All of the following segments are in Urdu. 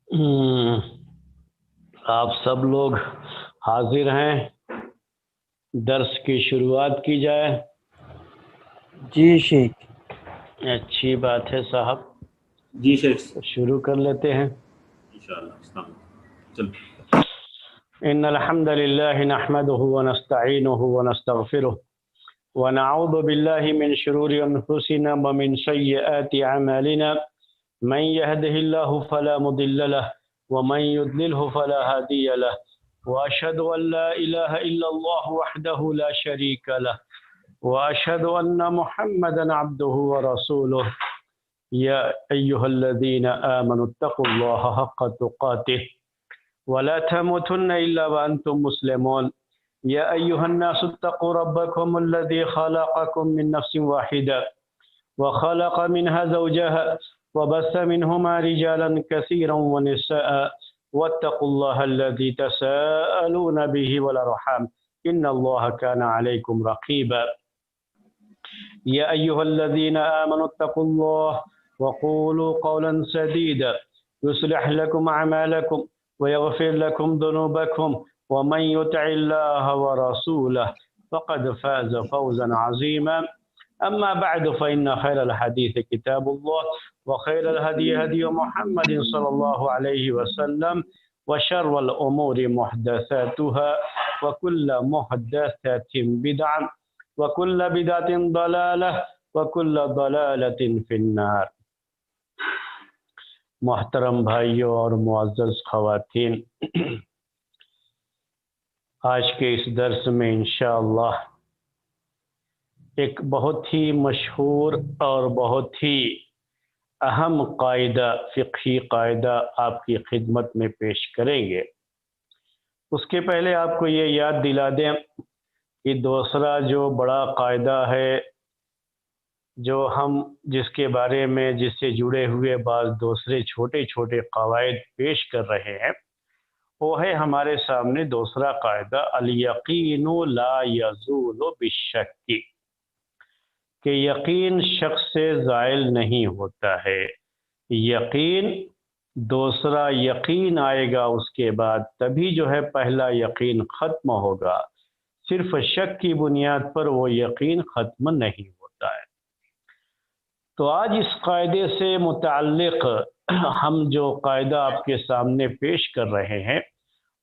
ہم، آپ سب لوگ حاضر ہیں، درس کی شروعات کی جائے۔ جی شیخ۔ اچھی بات ہے صاحب، جی شیخ شروع کر لیتے ہیں انشاءاللہ۔ السلام علیکم۔ چل ان الحمد لله نحمده ونستعينه ونستغفره ونعوذ بالله من شرور انفسنا ومن سيئات اعمالنا، من يهده الله فلا مضل له ومن يضلله فلا هادي له، واشهد ان لا اله الا الله وحده لا شريك له، واشهد ان محمدا عبده ورسوله. يا ايها الذين امنوا اتقوا الله حق تقاته ولا تموتن إلا وأنتم مسلمون. يا أيها الناس اتقوا ربكم الذي خلقكم من نفس واحدة وخلق منها زوجها وبث منهما رجالا كثيرا ونساء، واتقوا الله الذي تساءلون به والأرحام إن الله كان عليكم رقيبا. يا أيها الذين آمنوا اتقوا الله وقولوا قولا سديدا يصلح لكم أعمالكم ويغفر لكم ذنوبكم، ومن يطع الله ورسوله فقد فاز فوزا عظيما. أما بعد فإن خير الحديث كتاب الله، وخير الهدي هدي محمد صلى الله عليه وسلم، وشر الأمور محدثاتها، وكل محدثة بدعة، وكل بدعة ضلالة، وكل ضلالة في النار. محترم بھائیوں اور معزز خواتین، آج کے اس درس میں انشاءاللہ ایک بہت ہی مشہور اور بہت ہی اہم قاعدہ، فقہی قاعدہ آپ کی خدمت میں پیش کریں گے۔ اس کے پہلے آپ کو یہ یاد دلا دیں کہ دوسرا جو بڑا قاعدہ ہے جو ہم جس کے بارے میں جس سے جڑے ہوئے بعض دوسرے چھوٹے چھوٹے قواعد پیش کر رہے ہیں، وہ ہے ہمارے سامنے دوسرا قاعدہ الیقین لا یزول بالشک، کہ یقین شک سے زائل نہیں ہوتا ہے۔ یقین دوسرا یقین آئے گا اس کے بعد، تبھی جو ہے پہلا یقین ختم ہوگا۔ صرف شک کی بنیاد پر وہ یقین ختم نہیں ہوتا ہے۔ تو آج اس قاعدے سے متعلق ہم جو قاعدہ آپ کے سامنے پیش کر رہے ہیں،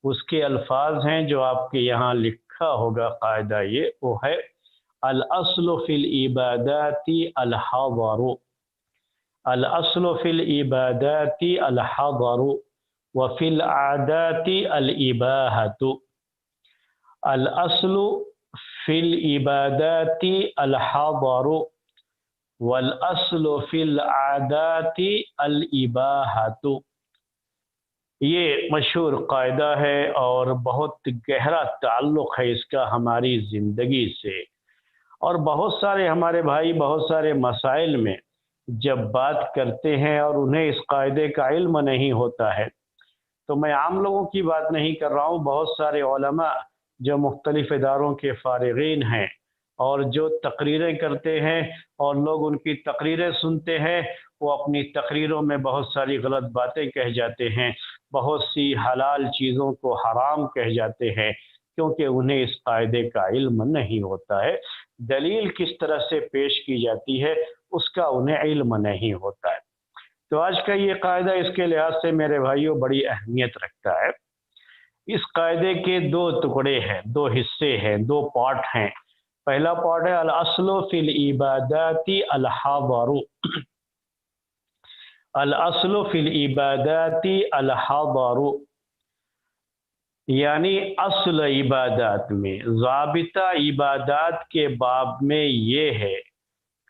اس کے الفاظ ہیں جو آپ کے یہاں لکھا ہوگا۔ قاعدہ یہ وہ ہے الاصل فی العبادات الحظر، الاصل فی العبادات الحظر وفی العادات الاباحۃ، الاصل فی العبادات الحظر والاصل فی العادات الاباحۃ۔ یہ مشہور قاعدہ ہے اور بہت گہرا تعلق ہے اس کا ہماری زندگی سے، اور بہت سارے ہمارے بھائی بہت سارے مسائل میں جب بات کرتے ہیں اور انہیں اس قاعدے کا علم نہیں ہوتا ہے، تو میں عام لوگوں کی بات نہیں کر رہا ہوں، بہت سارے علماء جو مختلف اداروں کے فارغین ہیں اور جو تقریریں کرتے ہیں اور لوگ ان کی تقریریں سنتے ہیں، وہ اپنی تقریروں میں بہت ساری غلط باتیں کہہ جاتے ہیں، بہت سی حلال چیزوں کو حرام کہہ جاتے ہیں، کیونکہ انہیں اس قاعدے کا علم نہیں ہوتا ہے۔ دلیل کس طرح سے پیش کی جاتی ہے اس کا انہیں علم نہیں ہوتا ہے۔ تو آج کا یہ قاعدہ اس کے لحاظ سے میرے بھائیوں بڑی اہمیت رکھتا ہے۔ اس قاعدے کے دو ٹکڑے ہیں، دو حصے ہیں، دو پارٹ ہیں۔ پہلا پارٹ ہے الاصل فی العبادات الحظر، الاصل فی العبادات الحظر، یعنی اصل عبادات میں، ضابطہ عبادات کے باب میں یہ ہے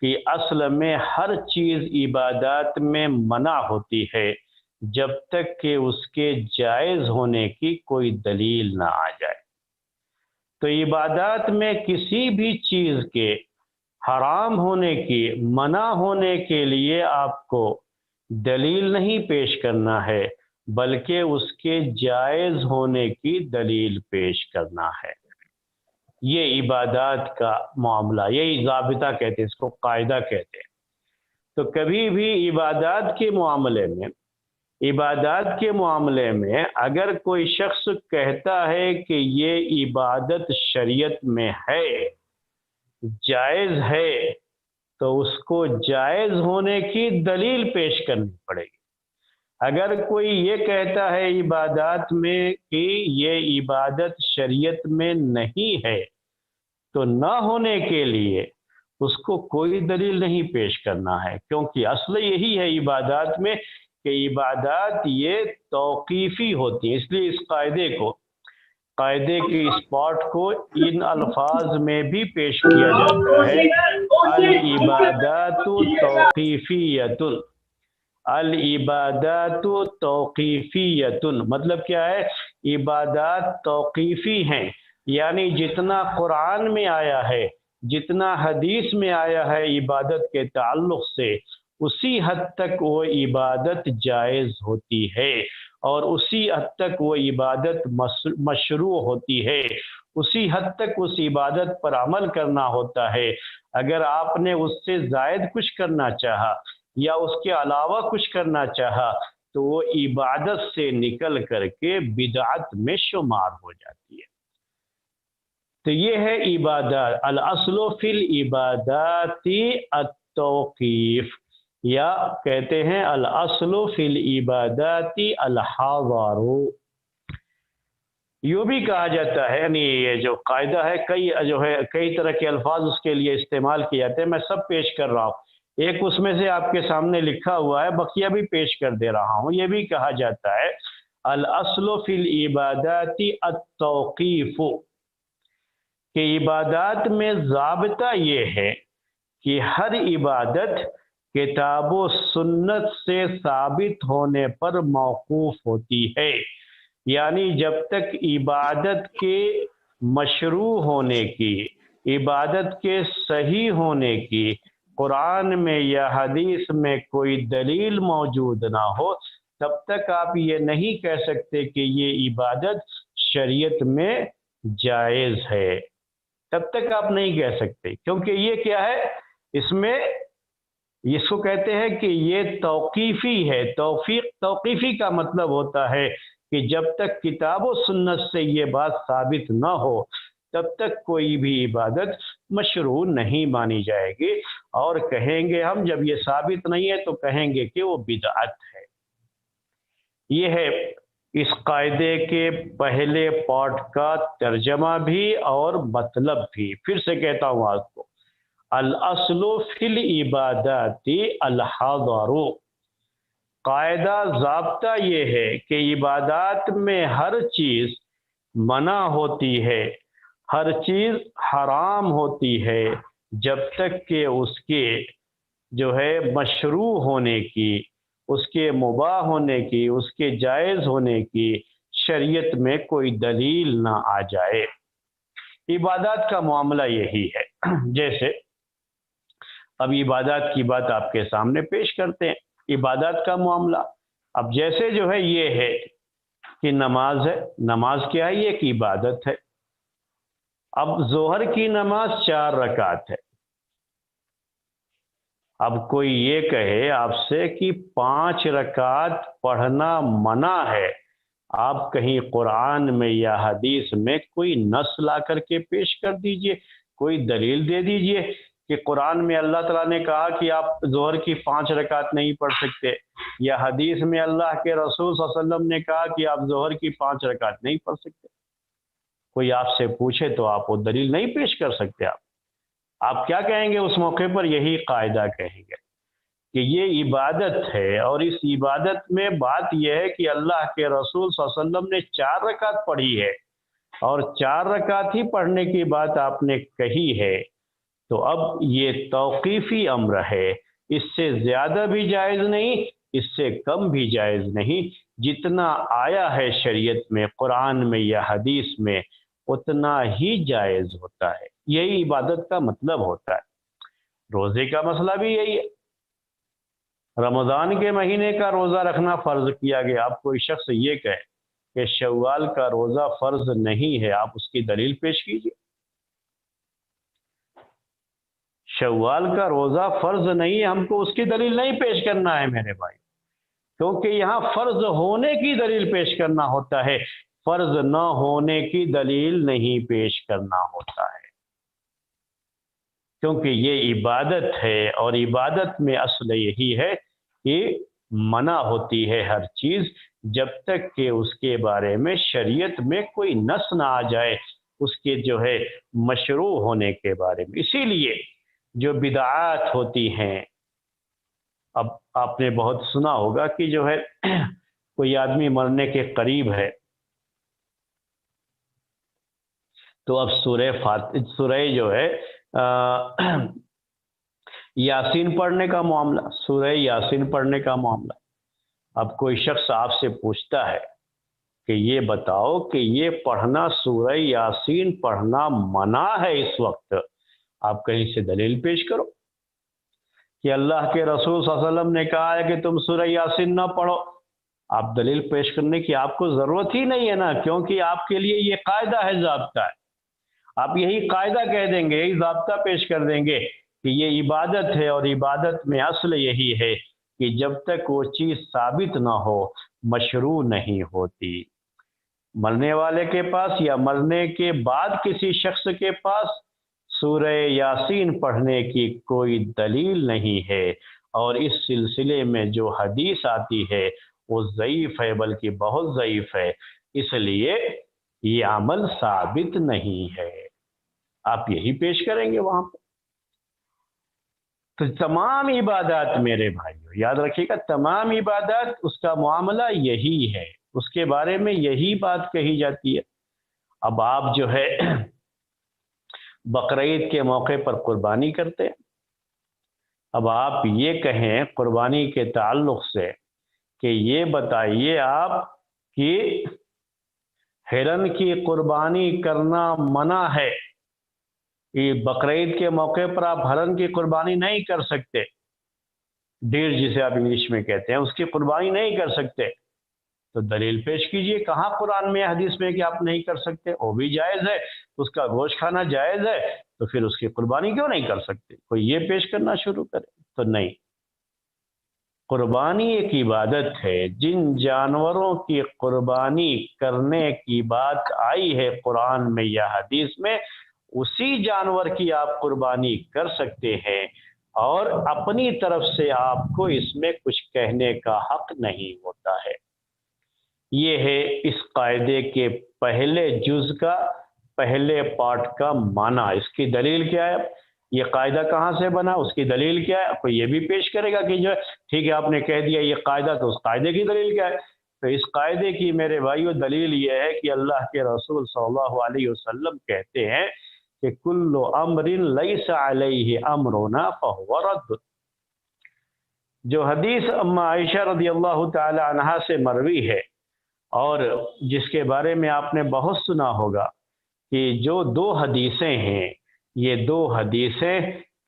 کہ اصل میں ہر چیز عبادات میں منع ہوتی ہے جب تک کہ اس کے جائز ہونے کی کوئی دلیل نہ آ جائے۔ تو عبادات میں کسی بھی چیز کے حرام ہونے کی، منع ہونے کے لیے آپ کو دلیل نہیں پیش کرنا ہے، بلکہ اس کے جائز ہونے کی دلیل پیش کرنا ہے۔ یہ عبادات کا معاملہ، یہی ضابطہ کہتے ہیں، اس کو قاعدہ کہتے ہیں۔ تو کبھی بھی عبادات کے معاملے میں عبادات کے معاملے میں اگر کوئی شخص کہتا ہے کہ یہ عبادت شریعت میں ہے، جائز ہے، تو اس کو جائز ہونے کی دلیل پیش کرنی پڑے گی۔ اگر کوئی یہ کہتا ہے عبادات میں کہ یہ عبادت شریعت میں نہیں ہے، تو نہ ہونے کے لیے اس کو کوئی دلیل نہیں پیش کرنا ہے، کیونکہ اصل یہی ہے عبادات میں کہ عبادات یہ توقیفی ہوتی ہیں۔ اس لیے اس قاعدے کے اس پارٹ کو ان الفاظ میں بھی پیش کیا جاتا ہے: العبادات توقیفیت۔ العبادات توقیفیت مطلب کیا ہے؟ عبادات توقیفی ہیں، یعنی جتنا قرآن میں آیا ہے، جتنا حدیث میں آیا ہے عبادت کے تعلق سے، اسی حد تک وہ عبادت جائز ہوتی ہے، اور اسی حد تک وہ عبادت مشروع ہوتی ہے، اسی حد تک اس عبادت پر عمل کرنا ہوتا ہے۔ اگر آپ نے اس سے زائد کچھ کرنا چاہا یا اس کے علاوہ کچھ کرنا چاہا تو وہ عبادت سے نکل کر کے بدعت میں شمار ہو جاتی ہے۔ تو یہ ہے عبادات۔ الاصل فی العبادات التوقیف، یا کہتے ہیں الاصل فی العبادات الحاضر۔ یوں بھی کہا جاتا ہے، یعنی یہ جو قاعدہ ہے کئی طرح کے الفاظ اس کے لیے استعمال کیے جاتے ہیں، میں سب پیش کر رہا ہوں۔ ایک اس میں سے آپ کے سامنے لکھا ہوا ہے، بقیہ بھی پیش کر دے رہا ہوں۔ یہ بھی کہا جاتا ہے الاصل فی العبادات التوقیف، کہ عبادات میں ضابطہ یہ ہے کہ ہر عبادت کتاب و سنت سے ثابت ہونے پر موقوف ہوتی ہے، یعنی جب تک عبادت کے مشروع ہونے کی، عبادت کے صحیح ہونے کی قرآن میں یا حدیث میں کوئی دلیل موجود نہ ہو، تب تک آپ یہ نہیں کہہ سکتے کہ یہ عبادت شریعت میں جائز ہے، تب تک آپ نہیں کہہ سکتے، کیونکہ یہ کیا ہے، اس کو کہتے ہیں کہ یہ توقیفی ہے۔ توقیفی کا مطلب ہوتا ہے کہ جب تک کتاب و سنت سے یہ بات ثابت نہ ہو تب تک کوئی بھی عبادت مشروع نہیں مانی جائے گی، اور کہیں گے ہم جب یہ ثابت نہیں ہے تو کہیں گے کہ وہ بدعت ہے۔ یہ ہے اس قاعدے کے پہلے پارٹ کا ترجمہ بھی اور مطلب بھی۔ پھر سے کہتا ہوں آپ کو، الاصل فی العبادات الحاضر، قاعدہ ضابطہ یہ ہے کہ عبادات میں ہر چیز منع ہوتی ہے، ہر چیز حرام ہوتی ہے، جب تک کہ اس کے مشروع ہونے کی، اس کے مباح ہونے کی، اس کے جائز ہونے کی شریعت میں کوئی دلیل نہ آ جائے۔ عبادات کا معاملہ یہی ہے۔ جیسے اب عبادات کی بات آپ کے سامنے پیش کرتے ہیں، عبادات کا معاملہ۔ اب جیسے یہ ہے کہ نماز ہے، نماز کیا ہے؟ یہ ایک عبادت ہے۔ اب ظہر کی نماز 4 رکعت ہے۔ اب کوئی یہ کہے آپ سے کہ 5 رکعت پڑھنا منع ہے، آپ کہیں قرآن میں یا حدیث میں کوئی نص لا کر کے پیش کر دیجئے، کوئی دلیل دے دیجئے کہ قرآن میں اللہ تعالیٰ نے کہا کہ آپ ظہر کی 5 رکعت نہیں پڑھ سکتے، یا حدیث میں اللہ کے رسول صلی اللہ علیہ وسلم نے کہا کہ آپ ظہر کی 5 رکعت نہیں پڑھ سکتے۔ کوئی آپ سے پوچھے تو آپ وہ دلیل نہیں پیش کر سکتے۔ آپ کیا کہیں گے اس موقع پر؟ یہی قاعدہ کہیں گے کہ یہ عبادت ہے، اور اس عبادت میں بات یہ ہے کہ اللہ کے رسول صلی اللہ علیہ وسلم نے 4 رکعت پڑھی ہے، اور 4 رکعت ہی پڑھنے کی بات آپ نے کہی ہے، تو اب یہ توقیفی امر ہے، اس سے زیادہ بھی جائز نہیں، اس سے کم بھی جائز نہیں، جتنا آیا ہے شریعت میں، قرآن میں یا حدیث میں، اتنا ہی جائز ہوتا ہے۔ یہی عبادت کا مطلب ہوتا ہے۔ روزے کا مسئلہ بھی یہی ہے۔ رمضان کے مہینے کا روزہ رکھنا فرض کیا گیا، اب کوئی شخص یہ کہے کہ شوال کا روزہ فرض نہیں ہے، آپ اس کی دلیل پیش کیجیے۔ شوال کا روزہ فرض نہیں ہے، ہم کو اس کی دلیل نہیں پیش کرنا ہے میرے بھائی، کیونکہ یہاں فرض ہونے کی دلیل پیش کرنا ہوتا ہے، فرض نہ ہونے کی دلیل نہیں پیش کرنا ہوتا ہے، کیونکہ یہ عبادت ہے، اور عبادت میں اصل یہی ہے کہ منع ہوتی ہے ہر چیز جب تک کہ اس کے بارے میں شریعت میں کوئی نص نہ آ جائے اس کے جو ہے مشروع ہونے کے بارے میں۔ اسی لیے جو بدعات ہوتی ہیں، اب آپ نے بہت سنا ہوگا کہ جو ہے کوئی آدمی مرنے کے قریب ہے تو اب سورہ جو ہے یاسین پڑھنے کا معاملہ، سورہ یاسین پڑھنے کا معاملہ، اب کوئی شخص آپ سے پوچھتا ہے کہ یہ بتاؤ کہ یہ پڑھنا، سورہ یاسین پڑھنا منع ہے اس وقت، آپ کہیں سے دلیل پیش کرو کہ اللہ کے رسول صلی اللہ علیہ وسلم نے کہا ہے کہ تم سورہ یاسین نہ پڑھو۔ آپ دلیل پیش کرنے کی آپ کو ضرورت ہی نہیں ہے نا، کیونکہ آپ کے لیے یہ قاعدہ ہے، ضابطہ ہے، آپ یہی قاعدہ کہہ دیں گے، یہی ضابطہ پیش کر دیں گے کہ یہ عبادت ہے، اور عبادت میں اصل یہی ہے کہ جب تک وہ چیز ثابت نہ ہو مشروع نہیں ہوتی۔ مرنے والے کے پاس یا مرنے کے بعد کسی شخص کے پاس سورہ یاسین پڑھنے کی کوئی دلیل نہیں ہے، اور اس سلسلے میں جو حدیث آتی ہے وہ ضعیف ہے، بلکہ بہت ضعیف ہے، اس لیے یہ عمل ثابت نہیں ہے۔ آپ یہی پیش کریں گے وہاں پہ۔ تو تمام عبادات میرے بھائیو یاد رکھیے گا، تمام عبادات اس کا معاملہ یہی ہے، اس کے بارے میں یہی بات کہی جاتی ہے۔ اب آپ جو ہے بقرعید کے موقع پر قربانی کرتے ہیں، اب آپ یہ کہیں قربانی کے تعلق سے کہ یہ بتائیے آپ کہ ہرن کی قربانی کرنا منع ہے، بقرعید کے موقع پر آپ ہرن کی قربانی نہیں کر سکتے، ڈیر جسے آپ انگلش میں کہتے ہیں، اس کی قربانی نہیں کر سکتے، تو دلیل پیش کیجئے، کہاں قرآن میں حدیث میں کہ آپ نہیں کر سکتے؟ وہ بھی جائز ہے، اس کا گوشت کھانا جائز ہے، تو پھر اس کی قربانی کیوں نہیں کر سکتے؟ کوئی یہ پیش کرنا شروع کرے تو نہیں۔ قربانی ایک عبادت ہے، جن جانوروں کی قربانی کرنے کی بات آئی ہے قرآن میں یا حدیث میں، اسی جانور کی آپ قربانی کر سکتے ہیں، اور اپنی طرف سے آپ کو اس میں کچھ کہنے کا حق نہیں ہوتا ہے۔ یہ ہے اس قاعدے کے پہلے جز کا، پہلے پارٹ کا معنی۔ اس کی دلیل کیا ہے؟ یہ قاعدہ کہاں سے بنا، اس کی دلیل کیا ہے؟ کوئی یہ بھی پیش کرے گا کہ جو ٹھیک ہے آپ نے کہہ دیا یہ قاعدہ، تو اس قاعدے کی دلیل کیا ہے؟ تو اس قاعدے کی میرے بھائیو دلیل یہ ہے کہ اللہ کے رسول صلی اللہ علیہ وسلم کہتے ہیں کہ کل امر لیس علیہ امرنا فہو رد۔ جو حدیث اما عائشہ رضی اللہ تعالی عنہا سے مروی ہے، اور جس کے بارے میں آپ نے بہت سنا ہوگا کہ جو دو حدیثیں ہیں، یہ دو حدیثیں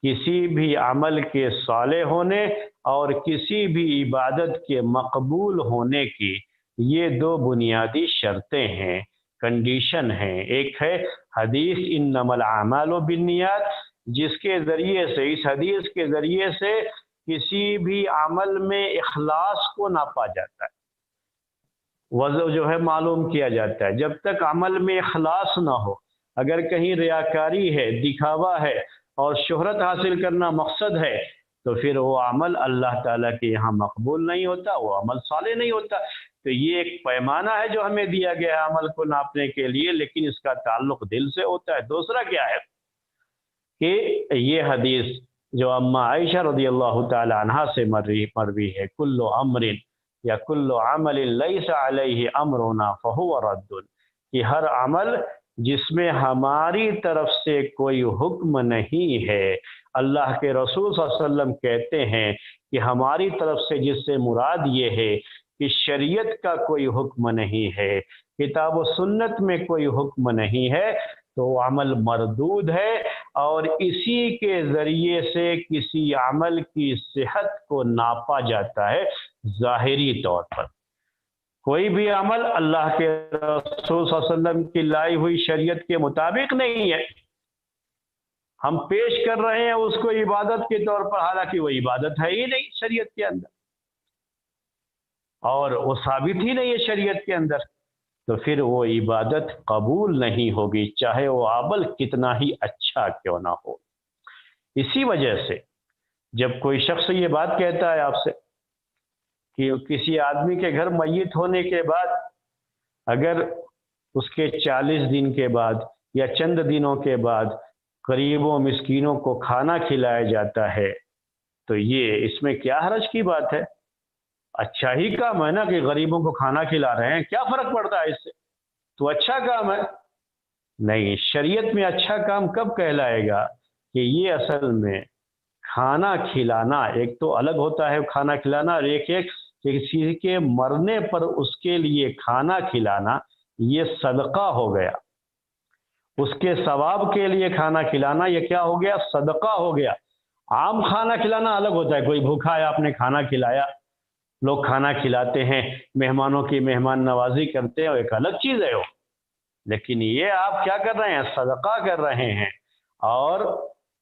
کسی بھی عمل کے صالح ہونے اور کسی بھی عبادت کے مقبول ہونے کی یہ دو بنیادی شرطیں ہیں، کنڈیشن ہیں۔ ایک ہے حدیث انما الاعمال بالنیات، جس کے ذریعے سے، اس حدیث کے ذریعے سے کسی بھی عمل میں اخلاص کو ناپا جاتا ہے، وضع جو ہے معلوم کیا جاتا ہے۔ جب تک عمل میں اخلاص نہ ہو، اگر کہیں ریاکاری ہے، دکھاوا ہے اور شہرت حاصل کرنا مقصد ہے، تو پھر وہ عمل اللہ تعالیٰ کے یہاں مقبول نہیں ہوتا، وہ عمل صالح نہیں ہوتا۔ تو یہ ایک پیمانہ ہے جو ہمیں دیا گیا ہے عمل کو ناپنے کے لیے، لیکن اس کا تعلق دل سے ہوتا ہے۔ دوسرا کیا ہے کہ یہ حدیث جو اما عائشہ رضی اللہ تعالی عنہا سے مروی ہے، کل امر یا کل عمل لیس علیہ امرنا فہو رد، کہ ہر عمل جس میں ہماری طرف سے کوئی حکم نہیں ہے، اللہ کے رسول صلی اللہ علیہ وسلم کہتے ہیں کہ ہماری طرف سے جس سے مراد یہ ہے کہ شریعت کا کوئی حکم نہیں ہے، کتاب و سنت میں کوئی حکم نہیں ہے، تو وہ عمل مردود ہے، اور اسی کے ذریعے سے کسی عمل کی صحت کو ناپا جاتا ہے ظاہری طور پر۔ کوئی بھی عمل اللہ کے رسول صلی اللہ علیہ وسلم کی لائی ہوئی شریعت کے مطابق نہیں ہے، ہم پیش کر رہے ہیں اس کو عبادت کے طور پر، حالانکہ وہ عبادت ہے ہی نہیں شریعت کے اندر۔ اور وہ ثابت ہی نہیں ہے شریعت کے اندر، تو پھر وہ عبادت قبول نہیں ہوگی، چاہے وہ عمل کتنا ہی اچھا کیوں نہ ہو۔ اسی وجہ سے جب کوئی شخص یہ بات کہتا ہے آپ سے کہ کسی آدمی کے گھر میت ہونے کے بعد اگر اس کے 40 دن کے بعد یا چند دنوں کے بعد غریبوں مسکینوں کو کھانا کھلایا جاتا ہے تو یہ اس میں کیا حرج کی بات ہے؟ اچھا ہی کام ہے نا کہ غریبوں کو کھانا کھلا رہے ہیں، کیا فرق پڑتا ہے اس سے؟ تو اچھا کام ہے۔ نہیں، شریعت میں اچھا کام کب کہلائے گا کہ یہ اصل میں کھانا کھلانا ایک تو الگ ہوتا ہے، کھانا کھلانا، اور ایک کسی کے مرنے پر اس کے لیے کھانا کھلانا یہ صدقہ ہو گیا، اس کے ثواب کے لیے کھانا کھلانا یہ کیا ہو گیا؟ صدقہ ہو گیا۔ عام کھانا کھلانا الگ ہوتا ہے، کوئی بھوکا ہے آپ نے کھانا کھلایا، لوگ کھانا کھلاتے ہیں، مہمانوں کی مہمان نوازی کرتے ہیں، ایک الگ چیز ہے وہ، لیکن یہ آپ کیا کر رہے ہیں؟ صدقہ کر رہے ہیں، اور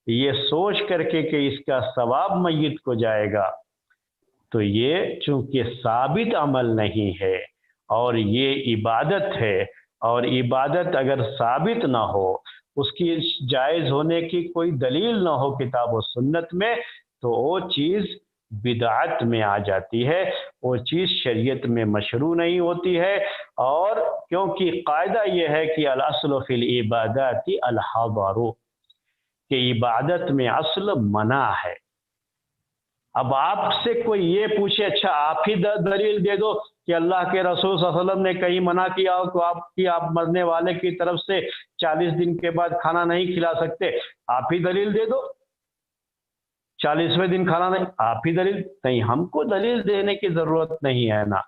یہ سوچ کر کے کہ اس کا ثواب میت کو جائے گا، تو یہ چونکہ ثابت عمل نہیں ہے اور یہ عبادت ہے، اور عبادت اگر ثابت نہ ہو، اس کی جائز ہونے کی کوئی دلیل نہ ہو کتاب و سنت میں، تو وہ چیز بدعت میں آ جاتی ہے، وہ چیز شریعت میں مشروع نہیں ہوتی ہے۔ اور کیونکہ قاعدہ یہ ہے کہ الاصل فی العبادات الحظر، کہ عبادت میں اصل منع ہے۔ اب آپ سے کوئی یہ پوچھے اچھا آپ ہی دلیل دے دو کہ اللہ کے رسول صلی اللہ علیہ وسلم نے کہیں منع کیا ہو تو آپ مرنے والے کی طرف سے 40 دن کے بعد کھانا نہیں کھلا سکتے، آپ ہی دلیل دے دو۔ 40ویں دن کھانا نہیں، آپ ہی دلیل نہیں، ہم کو دلیل دینے کی ضرورت نہیں ہے نا،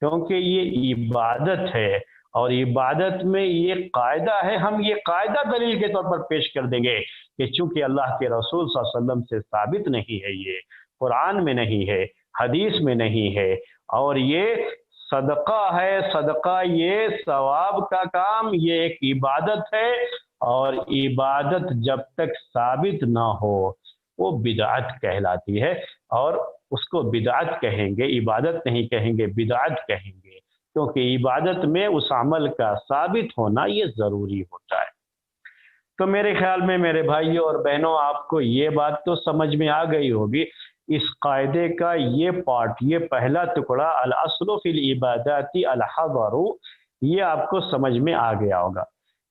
کیونکہ یہ عبادت ہے، اور عبادت میں یہ قاعدہ ہے، ہم یہ قاعدہ دلیل کے طور پر پیش کر دیں گے کہ چونکہ اللہ کے رسول صلی اللہ علیہ وسلم سے ثابت نہیں ہے، یہ قرآن میں نہیں ہے، حدیث میں نہیں ہے، اور یہ صدقہ ہے، صدقہ یہ ثواب کا کام، یہ ایک عبادت ہے، اور عبادت جب تک ثابت نہ ہو وہ بدعت کہلاتی ہے، اور اس کو بدعت کہیں گے، عبادت نہیں کہیں گے، بدعت کہیں گے، کیونکہ عبادت میں اس عمل کا ثابت ہونا یہ ضروری ہوتا ہے۔ تو میرے خیال میں میرے بھائیوں اور بہنوں، آپ کو یہ بات تو سمجھ میں آ گئی ہوگی، اس قاعدے کا یہ پارٹ، یہ پہلا ٹکڑا الاصل فی العبادات الحظر، یہ آپ کو سمجھ میں آ گیا ہوگا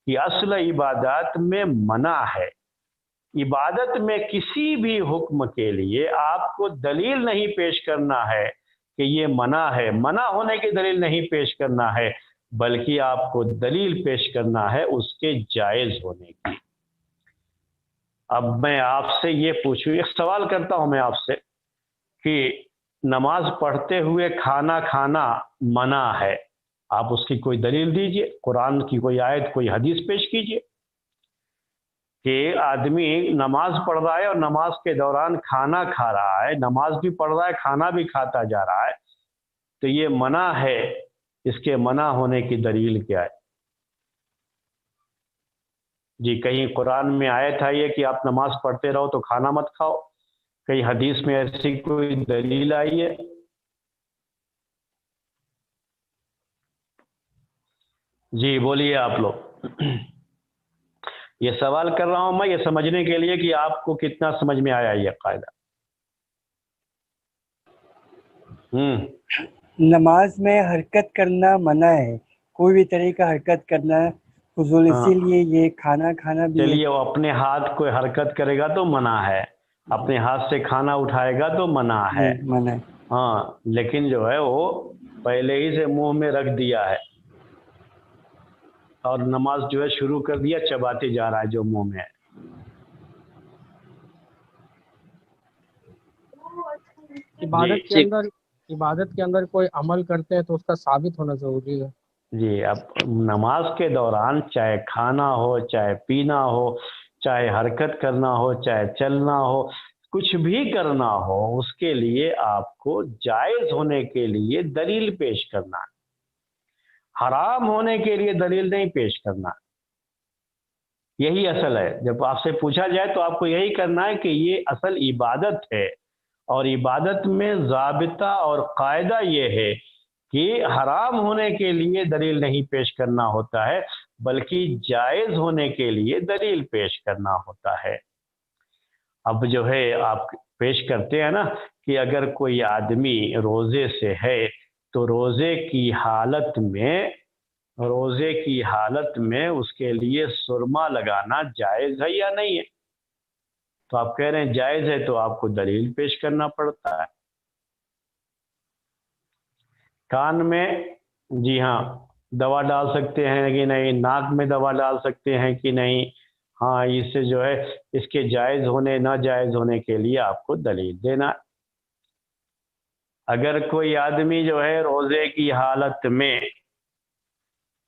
کہ اصل عبادات میں منع ہے۔ عبادت میں کسی بھی حکم کے لیے آپ کو دلیل نہیں پیش کرنا ہے کہ یہ منع ہے، منع ہونے کی دلیل نہیں پیش کرنا ہے، بلکہ آپ کو دلیل پیش کرنا ہے اس کے جائز ہونے کی۔ اب میں آپ سے یہ پوچھوں، ایک سوال کرتا ہوں میں آپ سے کہ نماز پڑھتے ہوئے کھانا کھانا منع ہے، آپ اس کی کوئی دلیل دیجئے، قرآن کی کوئی آیت، کوئی حدیث پیش کیجئے کہ آدمی نماز پڑھ رہا ہے اور نماز کے دوران کھانا کھا رہا ہے، نماز بھی پڑھ رہا ہے کھانا بھی کھاتا جا رہا ہے، تو یہ منع ہے، اس کے منع ہونے کی دلیل کیا ہے؟ جی، کہیں قرآن میں آیت ہے یہ کہ آپ نماز پڑھتے رہو تو کھانا مت کھاؤ؟ کہیں حدیث میں ایسی کوئی دلیل آئی ہے؟ جی بولیے آپ لوگ۔ یہ سوال کر رہا ہوں میں یہ سمجھنے کے لیے کہ آپ کو کتنا سمجھ میں آیا یہ قاعدہ۔ نماز میں حرکت کرنا منع ہے، کوئی بھی طرح کا حرکت کرنا فضول، اسی لیے یہ کھانا کھانا بھی چلیے، وہ اپنے ہاتھ کوئی حرکت کرے گا تو منع ہے، اپنے ہاتھ سے کھانا اٹھائے گا تو منع ہے، منع ہے۔ ہاں، لیکن جو ہے وہ پہلے ہی سے منہ میں رکھ دیا ہے اور نماز جو ہے شروع کر دیا، چباتے جا رہا ہے جو منہ میں ہے۔ عبادت کے اندر کوئی عمل کرتے ہیں تو اس کا ثابت ہونا ضروری ہے۔ جی، اب نماز کے دوران چاہے کھانا ہو، چاہے پینا ہو، چاہے حرکت کرنا ہو، چاہے چلنا ہو، کچھ بھی کرنا ہو، اس کے لیے آپ کو جائز ہونے کے لیے دلیل پیش کرنا ہے، حرام ہونے کے لیے دلیل نہیں پیش کرنا۔ یہی اصل ہے، جب آپ سے پوچھا جائے تو آپ کو یہی کرنا ہے کہ یہ اصل عبادت ہے، اور عبادت میں ضابطہ اور قاعدہ یہ ہے کہ حرام ہونے کے لیے دلیل نہیں پیش کرنا ہوتا ہے بلکہ جائز ہونے کے لیے دلیل پیش کرنا ہوتا ہے۔ اب جو ہے آپ پیش کرتے ہیں نا کہ اگر کوئی آدمی روزے سے ہے تو روزے کی حالت میں اس کے لیے سرما لگانا جائز ہے یا نہیں ہے؟ تو آپ کہہ رہے ہیں جائز ہے، تو آپ کو دلیل پیش کرنا پڑتا ہے۔ کان میں جی ہاں دوا ڈال سکتے ہیں کہ نہیں، ناک میں دوا ڈال سکتے ہیں کہ نہیں، ہاں اس سے جو ہے اس کے جائز ہونے ناجائز ہونے کے لیے آپ کو دلیل دینا۔ اگر کوئی آدمی جو ہے روزے کی حالت میں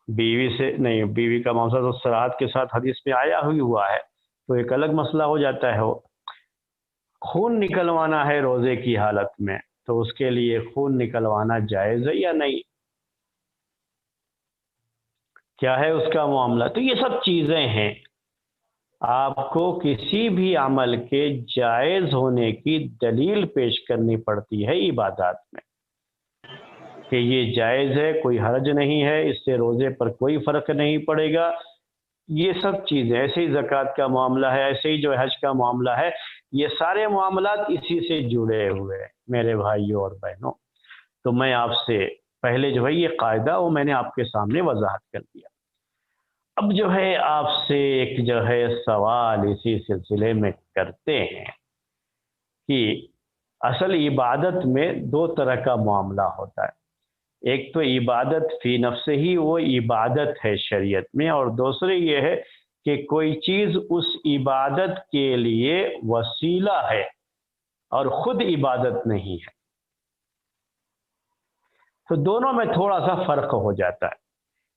بیوی سے نہیں، بیوی کا معاملہ تو صراحت کے ساتھ حدیث میں آیا ہوا ہے تو ایک الگ مسئلہ ہو جاتا ہے۔ وہ خون نکلوانا ہے روزے کی حالت میں تو اس کے لیے خون نکلوانا جائز ہے یا نہیں، کیا ہے اس کا معاملہ؟ تو یہ سب چیزیں ہیں، آپ کو کسی بھی عمل کے جائز ہونے کی دلیل پیش کرنی پڑتی ہے عبادات میں کہ یہ جائز ہے، کوئی حرج نہیں ہے، اس سے روزے پر کوئی فرق نہیں پڑے گا۔ یہ سب چیزیں، ایسے ہی زکوٰۃ کا معاملہ ہے، ایسے ہی جو حج کا معاملہ ہے، یہ سارے معاملات اسی سے جڑے ہوئے ہیں میرے بھائیوں اور بہنوں۔ تو میں آپ سے پہلے جو ہے یہ قاعدہ وہ میں نے آپ کے سامنے وضاحت کر دیا۔ اب جو ہے آپ سے ایک جو ہے سوال اسی سلسلے میں کرتے ہیں کہ اصل عبادت میں دو طرح کا معاملہ ہوتا ہے، ایک تو عبادت فی نفس ہی وہ عبادت ہے شریعت میں، اور دوسری یہ ہے کہ کوئی چیز اس عبادت کے لیے وسیلہ ہے اور خود عبادت نہیں ہے۔ تو دونوں میں تھوڑا سا فرق ہو جاتا ہے،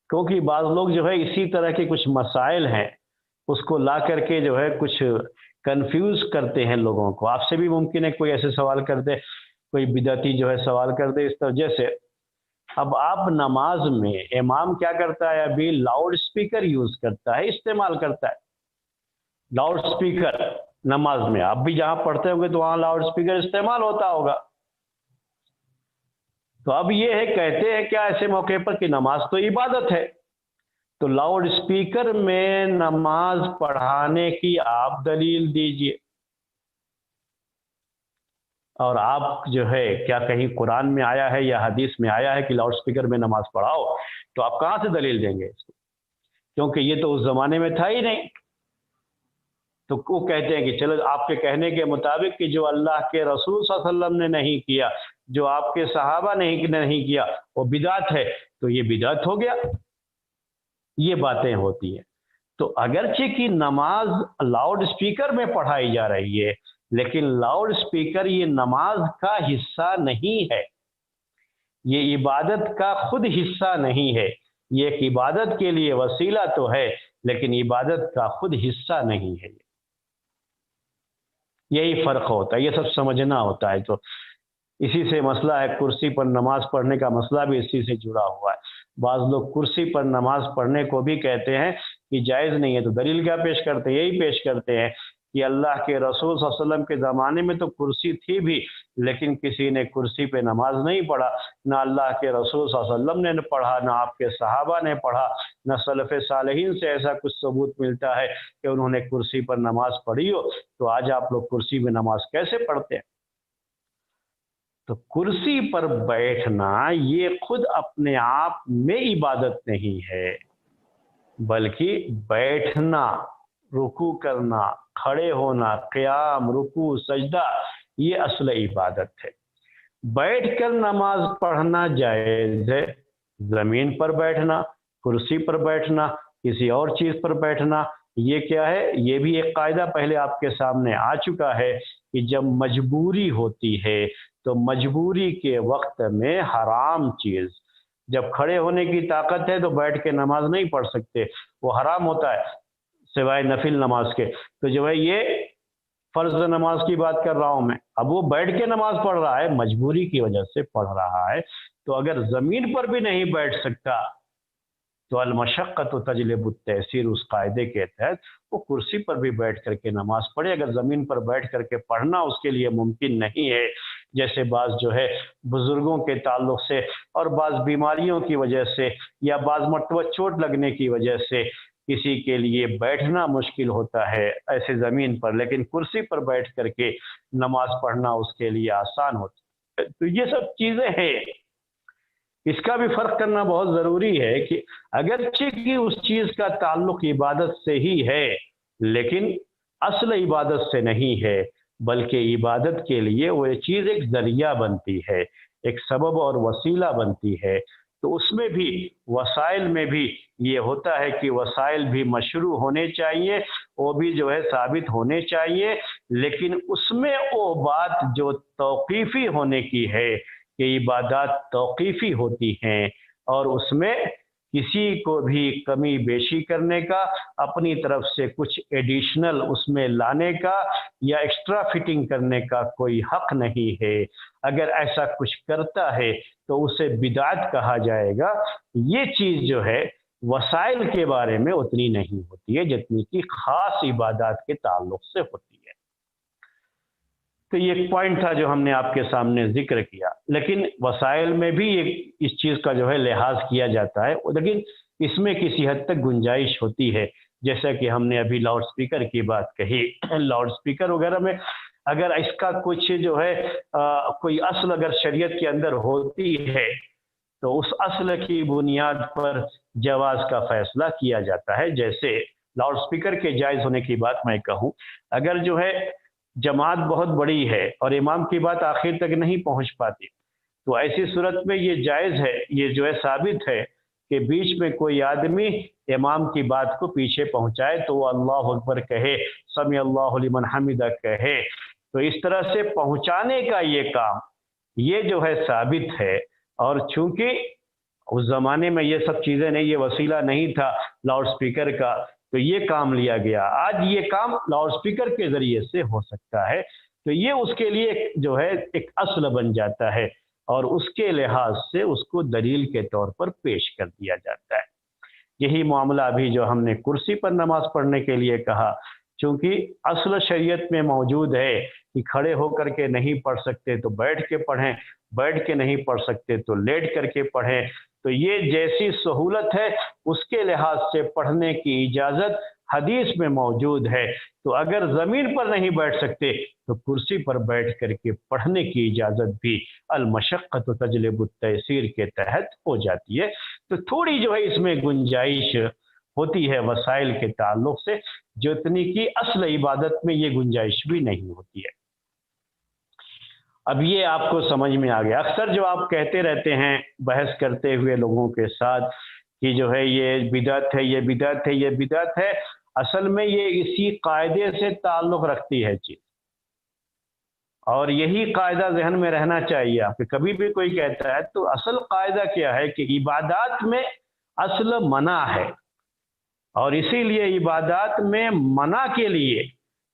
کیونکہ بعض لوگ جو ہے اسی طرح کے کچھ مسائل ہیں اس کو لا کر کے جو ہے کچھ کنفیوز کرتے ہیں لوگوں کو۔ آپ سے بھی ممکن ہے کوئی ایسے سوال کر دے، کوئی بدعتی جو ہے سوال کر دے اس طرح جیسے اب آپ نماز میں امام کیا کرتا ہے، ابھی لاؤڈ سپیکر یوز کرتا ہے، استعمال کرتا ہے لاؤڈ سپیکر نماز میں۔ آپ بھی جہاں پڑھتے ہوں گے تو وہاں لاؤڈ سپیکر استعمال ہوتا ہوگا۔ تو اب یہ ہے کہتے ہیں کیا ایسے موقع پر کہ نماز تو عبادت ہے، تو لاؤڈ سپیکر میں نماز پڑھانے کی آپ دلیل دیجئے، اور آپ جو ہے کیا کہیں قرآن میں آیا ہے یا حدیث میں آیا ہے کہ لاؤڈ سپیکر میں نماز پڑھاؤ؟ تو آپ کہاں سے دلیل دیں گے اس کو؟ کیونکہ یہ تو اس زمانے میں تھا ہی نہیں۔ تو وہ کہتے ہیں کہ چلو آپ کے کہنے کے مطابق کہ جو اللہ کے رسول صلی اللہ علیہ وسلم نے نہیں کیا، جو آپ کے صحابہ نے نہیں کیا، وہ بدعت ہے، تو یہ بدعت ہو گیا۔ یہ باتیں ہوتی ہیں۔ تو اگرچہ کہ نماز لاؤڈ سپیکر میں پڑھائی جا رہی ہے، لیکن لاؤڈ سپیکر یہ نماز کا حصہ نہیں ہے، یہ عبادت کا خود حصہ نہیں ہے۔ یہ ایک عبادت کے لیے وسیلہ تو ہے لیکن عبادت کا خود حصہ نہیں ہے۔ یہی فرق ہوتا ہے، یہ سب سمجھنا ہوتا ہے۔ تو اسی سے مسئلہ ہے، کرسی پر نماز پڑھنے کا مسئلہ بھی اسی سے جڑا ہوا ہے۔ بعض لوگ کرسی پر نماز پڑھنے کو بھی کہتے ہیں کہ جائز نہیں ہے، تو دلیل کیا پیش کرتے ہیں؟ یہی پیش کرتے ہیں کہ اللہ کے رسول صلی اللہ علیہ وسلم کے زمانے میں تو کرسی تھی بھی، لیکن کسی نے کرسی پہ نماز نہیں پڑھا، نہ اللہ کے رسول صلی اللہ علیہ وسلم نے پڑھا، نہ آپ کے صحابہ نے پڑھا، نہ سلف صالحین سے ایسا کچھ ثبوت ملتا ہے کہ انہوں نے کرسی پر نماز پڑھی ہو۔ تو آج آپ لوگ کرسی میں نماز کیسے پڑھتے ہیں؟ تو کرسی پر بیٹھنا یہ خود اپنے آپ میں عبادت نہیں ہے، بلکہ بیٹھنا، رکوع کرنا، کھڑے ہونا، قیام، رکوع، سجدہ، یہ اصل عبادت ہے۔ بیٹھ کر نماز پڑھنا جائز ہے، زمین پر بیٹھنا، کرسی پر بیٹھنا، کسی اور چیز پر بیٹھنا، یہ کیا ہے؟ یہ بھی ایک قاعدہ پہلے آپ کے سامنے آ چکا ہے کہ جب مجبوری ہوتی ہے تو مجبوری کے وقت میں حرام چیز، جب کھڑے ہونے کی طاقت ہے تو بیٹھ کے نماز نہیں پڑھ سکتے، وہ حرام ہوتا ہے سوائے نفل نماز کے۔ تو جو ہے یہ فرض نماز کی بات کر رہا ہوں میں، اب وہ بیٹھ کے نماز پڑھ رہا ہے، مجبوری کی وجہ سے پڑھ رہا ہے، تو اگر زمین پر بھی نہیں بیٹھ سکتا تو المشقۃ تجلب التیسیر، اس قاعدے کے تحت وہ کرسی پر بھی بیٹھ کر کے نماز پڑھے۔ اگر زمین پر بیٹھ کر کے پڑھنا اس کے لیے ممکن نہیں ہے جیسے بعض جو ہے بزرگوں کے تعلق سے اور بعض بیماریوں کی وجہ سے یا بعض مرتبہ چوٹ لگنے کی وجہ سے کسی کے لیے بیٹھنا مشکل ہوتا ہے ایسے زمین پر، لیکن کرسی پر بیٹھ کر کے نماز پڑھنا اس کے لیے آسان ہوتا ہے۔ تو یہ سب چیزیں ہیں، اس کا بھی فرق کرنا بہت ضروری ہے کہ اگرچہ کہ اس چیز کا تعلق عبادت سے ہی ہے لیکن اصل عبادت سے نہیں ہے، بلکہ عبادت کے لیے وہ چیز ایک ذریعہ بنتی ہے، ایک سبب اور وسیلہ بنتی ہے۔ تو اس میں بھی وسائل میں بھی یہ ہوتا ہے کہ وسائل بھی مشروع ہونے چاہیے، وہ بھی جو ہے ثابت ہونے چاہیے، لیکن اس میں وہ بات جو توقیفی ہونے کی ہے کہ عبادات توقیفی ہوتی ہیں اور اس میں کسی کو بھی کمی بیشی کرنے کا، اپنی طرف سے کچھ ایڈیشنل اس میں لانے کا یا ایکسٹرا فٹنگ کرنے کا کوئی حق نہیں ہے۔ اگر ایسا کچھ کرتا ہے تو اسے بدعت کہا جائے گا۔ یہ چیز جو ہے وسائل کے بارے میں اتنی نہیں ہوتی ہے جتنی کہ خاص عبادات کے تعلق سے ہوتی ہے۔ تو یہ ایک پوائنٹ تھا جو ہم نے آپ کے سامنے ذکر کیا، لیکن وسائل میں بھی اس چیز کا جو ہے لحاظ کیا جاتا ہے، لیکن اس میں کسی حد تک گنجائش ہوتی ہے، جیسا کہ ہم نے ابھی لاؤڈ سپیکر کی بات کہی۔ لاؤڈ سپیکر وغیرہ میں اگر اس کا کچھ جو ہے کوئی اصل اگر شریعت کے اندر ہوتی ہے تو اس اصل کی بنیاد پر جواز کا فیصلہ کیا جاتا ہے۔ جیسے لاؤڈ سپیکر کے جائز ہونے کی بات میں کہوں، اگر جو ہے جماعت بہت بڑی ہے اور امام کی بات آخر تک نہیں پہنچ پاتی تو ایسی صورت میں یہ جائز ہے، یہ جو ہے ثابت ہے کہ بیچ میں کوئی آدمی امام کی بات کو پیچھے پہنچائے تو وہ اللہ اکبر کہے، سمع اللہ لمن حمدہ کہے۔ تو اس طرح سے پہنچانے کا یہ کام یہ جو ہے ثابت ہے، اور چونکہ اس زمانے میں یہ سب چیزیں نہیں، یہ وسیلہ نہیں تھا لاؤڈ سپیکر کا، تو یہ کام لیا گیا۔ آج یہ کام لاؤڈ سپیکر کے ذریعے سے ہو سکتا ہے، تو یہ اس کے لیے جو ہے ایک اصل بن جاتا ہے اور اس کے لحاظ سے اس کو دلیل کے طور پر پیش کر دیا جاتا ہے۔ یہی معاملہ ابھی جو ہم نے کرسی پر نماز پڑھنے کے لیے کہا، چونکہ اصل شریعت میں موجود ہے کہ کھڑے ہو کر کے نہیں پڑھ سکتے تو بیٹھ کے پڑھیں، بیٹھ کے نہیں پڑھ سکتے تو لیٹ کر کے پڑھیں، تو یہ جیسی سہولت ہے اس کے لحاظ سے پڑھنے کی اجازت حدیث میں موجود ہے۔ تو اگر زمین پر نہیں بیٹھ سکتے تو کرسی پر بیٹھ کر کے پڑھنے کی اجازت بھی المشقۃ تجلب التیسیر کے تحت ہو جاتی ہے۔ تو تھوڑی جو ہے اس میں گنجائش ہوتی ہے وسائل کے تعلق سے، جو اتنی کی اصل عبادت میں یہ گنجائش بھی نہیں ہوتی ہے۔ اب یہ آپ کو سمجھ میں آ گیا۔ اکثر جو آپ کہتے رہتے ہیں بحث کرتے ہوئے لوگوں کے ساتھ کہ جو ہے یہ بدعت ہے، یہ بدعت ہے، یہ بدعت ہے، اصل میں یہ اسی قاعدے سے تعلق رکھتی ہے چیز، اور یہی قاعدہ ذہن میں رہنا چاہیے آپ کہ کبھی بھی کوئی کہتا ہے تو اصل قاعدہ کیا ہے کہ عبادات میں اصل منع ہے، اور اسی لیے عبادات میں منع کے لیے،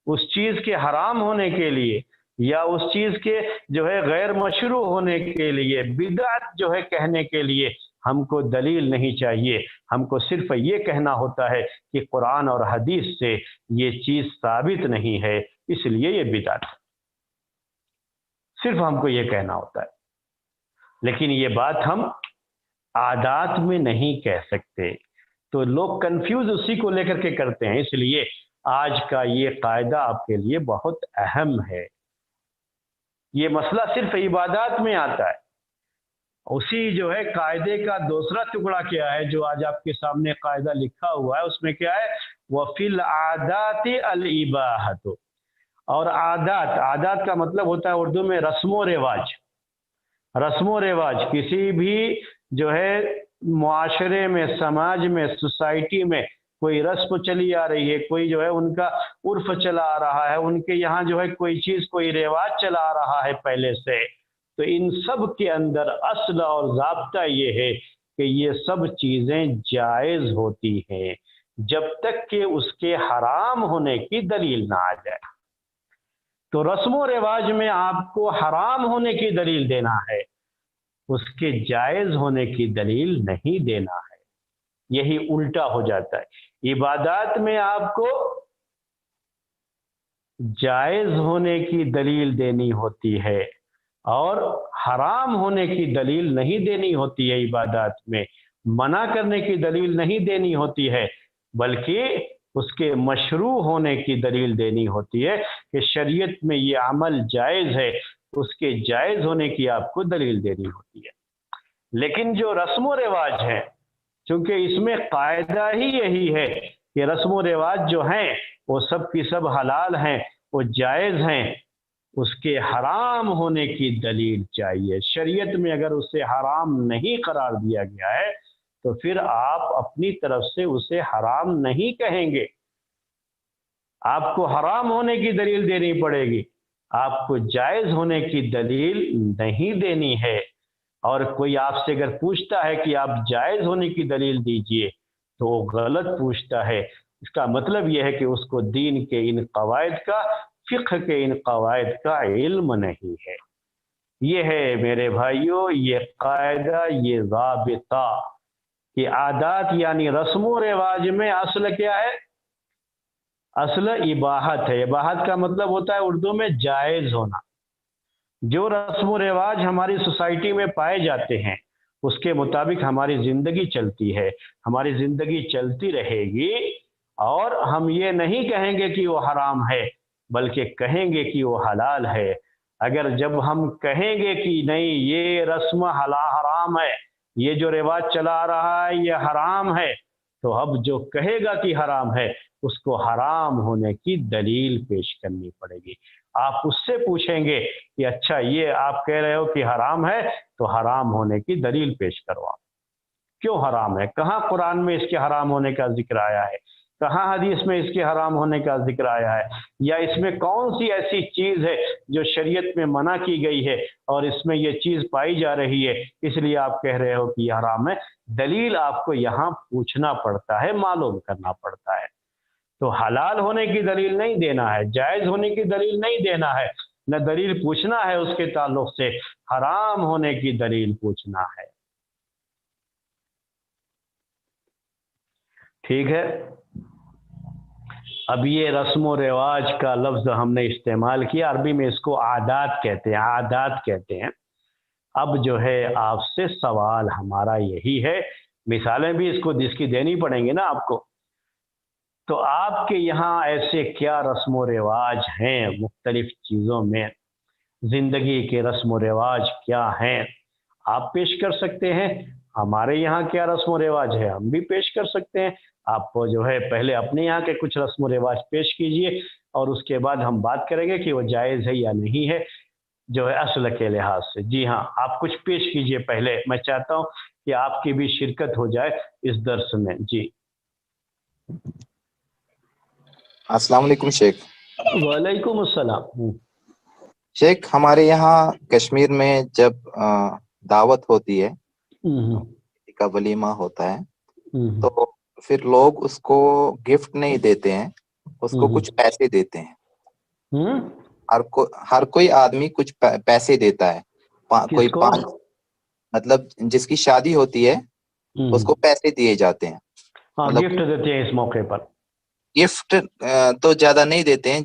اس چیز کے حرام ہونے کے لیے یا اس چیز کے جو ہے غیر مشروع ہونے کے لیے، بدعت جو ہے کہنے کے لیے ہم کو دلیل نہیں چاہیے، ہم کو صرف یہ کہنا ہوتا ہے کہ قرآن اور حدیث سے یہ چیز ثابت نہیں ہے اس لیے یہ بدعت ہے، صرف ہم کو یہ کہنا ہوتا ہے۔ لیکن یہ بات ہم عادات میں نہیں کہہ سکتے، تو لوگ کنفیوز اسی کو لے کر کے کرتے ہیں، اس لیے آج کا یہ قاعدہ آپ کے لیے بہت اہم ہے۔ یہ مسئلہ صرف عبادات میں آتا ہے۔ اسی جو ہے قاعدے کا دوسرا ٹکڑا کیا ہے جو آج آپ کے سامنے قاعدہ لکھا ہوا ہے، اس میں کیا ہے؟ وَفِي الْعَادَاتِ الْإِبَاحَةُ، اور عادات کا مطلب ہوتا ہے اردو میں رسم و رواج۔ رسم و رواج کسی بھی جو ہے معاشرے میں، سماج میں، سوسائٹی میں کوئی رسم چلی آ رہی ہے، کوئی جو ہے ان کا عرف چلا آ رہا ہے، ان کے یہاں جو ہے کوئی چیز، کوئی رواج چلا آ رہا ہے پہلے سے، تو ان سب کے اندر اصل اور ضابطہ یہ ہے کہ یہ سب چیزیں جائز ہوتی ہیں جب تک کہ اس کے حرام ہونے کی دلیل نہ آ جائے۔ تو رسم و رواج میں آپ کو حرام ہونے کی دلیل دینا ہے، اس کے جائز ہونے کی دلیل نہیں دینا ہے۔ یہی الٹا ہو جاتا ہے۔ عبادات میں آپ کو جائز ہونے کی دلیل دینی ہوتی ہے، اور حرام ہونے کی دلیل نہیں دینی ہوتی ہے عبادات میں، منع کرنے کی دلیل نہیں دینی ہوتی ہے، بلکہ اس کے مشروع ہونے کی دلیل دینی ہوتی ہے کہ شریعت میں یہ عمل جائز ہے، اس کے جائز ہونے کی آپ کو دلیل دینی ہوتی ہے۔ لیکن جو رسم و رواج ہے، چونکہ اس میں قاعدہ ہی یہی ہے کہ رسم و رواج جو ہیں وہ سب کی سب حلال ہیں، وہ جائز ہیں، اس کے حرام ہونے کی دلیل چاہیے۔ شریعت میں اگر اسے حرام نہیں قرار دیا گیا ہے تو پھر آپ اپنی طرف سے اسے حرام نہیں کہیں گے، آپ کو حرام ہونے کی دلیل دینی پڑے گی، آپ کو جائز ہونے کی دلیل نہیں دینی ہے۔ اور کوئی آپ سے اگر پوچھتا ہے کہ آپ جائز ہونے کی دلیل دیجئے تو وہ غلط پوچھتا ہے، اس کا مطلب یہ ہے کہ اس کو دین کے ان قواعد کا، فقہ کے ان قواعد کا علم نہیں ہے۔ یہ ہے میرے بھائیوں، یہ قاعدہ، یہ ضابطہ کہ عادات یعنی رسم و رواج میں اصل کیا ہے؟ اصل اباحت ہے۔ اباحت کا مطلب ہوتا ہے اردو میں جائز ہونا۔ جو رسم و رواج ہماری سوسائٹی میں پائے جاتے ہیں اس کے مطابق ہماری زندگی چلتی ہے، ہماری زندگی چلتی رہے گی، اور ہم یہ نہیں کہیں گے کہ وہ حرام ہے بلکہ کہیں گے کہ وہ حلال ہے۔ اگر جب ہم کہیں گے کہ نہیں یہ رسم حرام ہے، یہ جو رواج چلا آ رہا ہے یہ حرام ہے، تو اب جو کہے گا کہ حرام ہے اس کو حرام ہونے کی دلیل پیش کرنی پڑے گی۔ آپ اس سے پوچھیں گے کہ اچھا یہ آپ کہہ رہے ہو کہ حرام ہے تو حرام ہونے کی دلیل پیش کرو، آپ کیوں حرام ہے؟ کہاں قرآن میں اس کے حرام ہونے کا ذکر آیا ہے؟ کہاں حدیث میں اس کے حرام ہونے کا ذکر آیا ہے؟ یا اس میں کون سی ایسی چیز ہے جو شریعت میں منع کی گئی ہے اور اس میں یہ چیز پائی جا رہی ہے اس لیے آپ کہہ رہے ہو کہ یہ حرام ہے؟ دلیل آپ کو یہاں پوچھنا پڑتا ہے، معلوم کرنا پڑتا ہے۔ تو حلال ہونے کی دلیل نہیں دینا ہے، جائز ہونے کی دلیل نہیں دینا ہے، نہ دلیل پوچھنا ہے اس کے تعلق سے، حرام ہونے کی دلیل پوچھنا ہے۔ ٹھیک ہے؟ اب یہ رسم و رواج کا لفظ ہم نے استعمال کیا، عربی میں اس کو عادات کہتے ہیں، عادات کہتے ہیں۔ اب جو ہے آپ سے سوال ہمارا یہی ہے، مثالیں بھی اس کی دینی پڑیں گی نا آپ کو، تو آپ کے یہاں ایسے کیا رسم و رواج ہیں مختلف چیزوں میں؟ زندگی کے رسم و رواج کیا ہیں آپ پیش کر سکتے ہیں؟ ہمارے یہاں کیا رسم و رواج ہے ہم بھی پیش کر سکتے ہیں۔ آپ کو جو ہے پہلے اپنے یہاں کے کچھ رسم و رواج پیش کیجئے اور اس کے بعد ہم بات کریں گے کہ وہ جائز ہے یا نہیں ہے جو ہے اصل کے لحاظ سے۔ جی ہاں، آپ کچھ پیش کیجئے پہلے، میں چاہتا ہوں کہ آپ کی بھی شرکت ہو جائے اس درس میں۔ جی السلام علیکم شیخ۔ وعلیکم السلام۔ شیخ ہمارے یہاں کشمیر میں جب دعوت ہوتی ہے، کسی کا ولیمہ ہوتا ہے، تو پھر لوگ اس کو گفٹ نہیں دیتے ہیں، اس کو کچھ پیسے دیتے ہیں۔ ہر کوئی آدمی کچھ پیسے دیتا ہے، کوئی کس کو؟ 5، مطلب جس کی شادی ہوتی ہے اس کو پیسے دیے جاتے ہیں، ہاں مطلب گفٹ دیتے ہیں اس موقع پر۔ گفٹ تو زیادہ نہیں دیتے ہیں،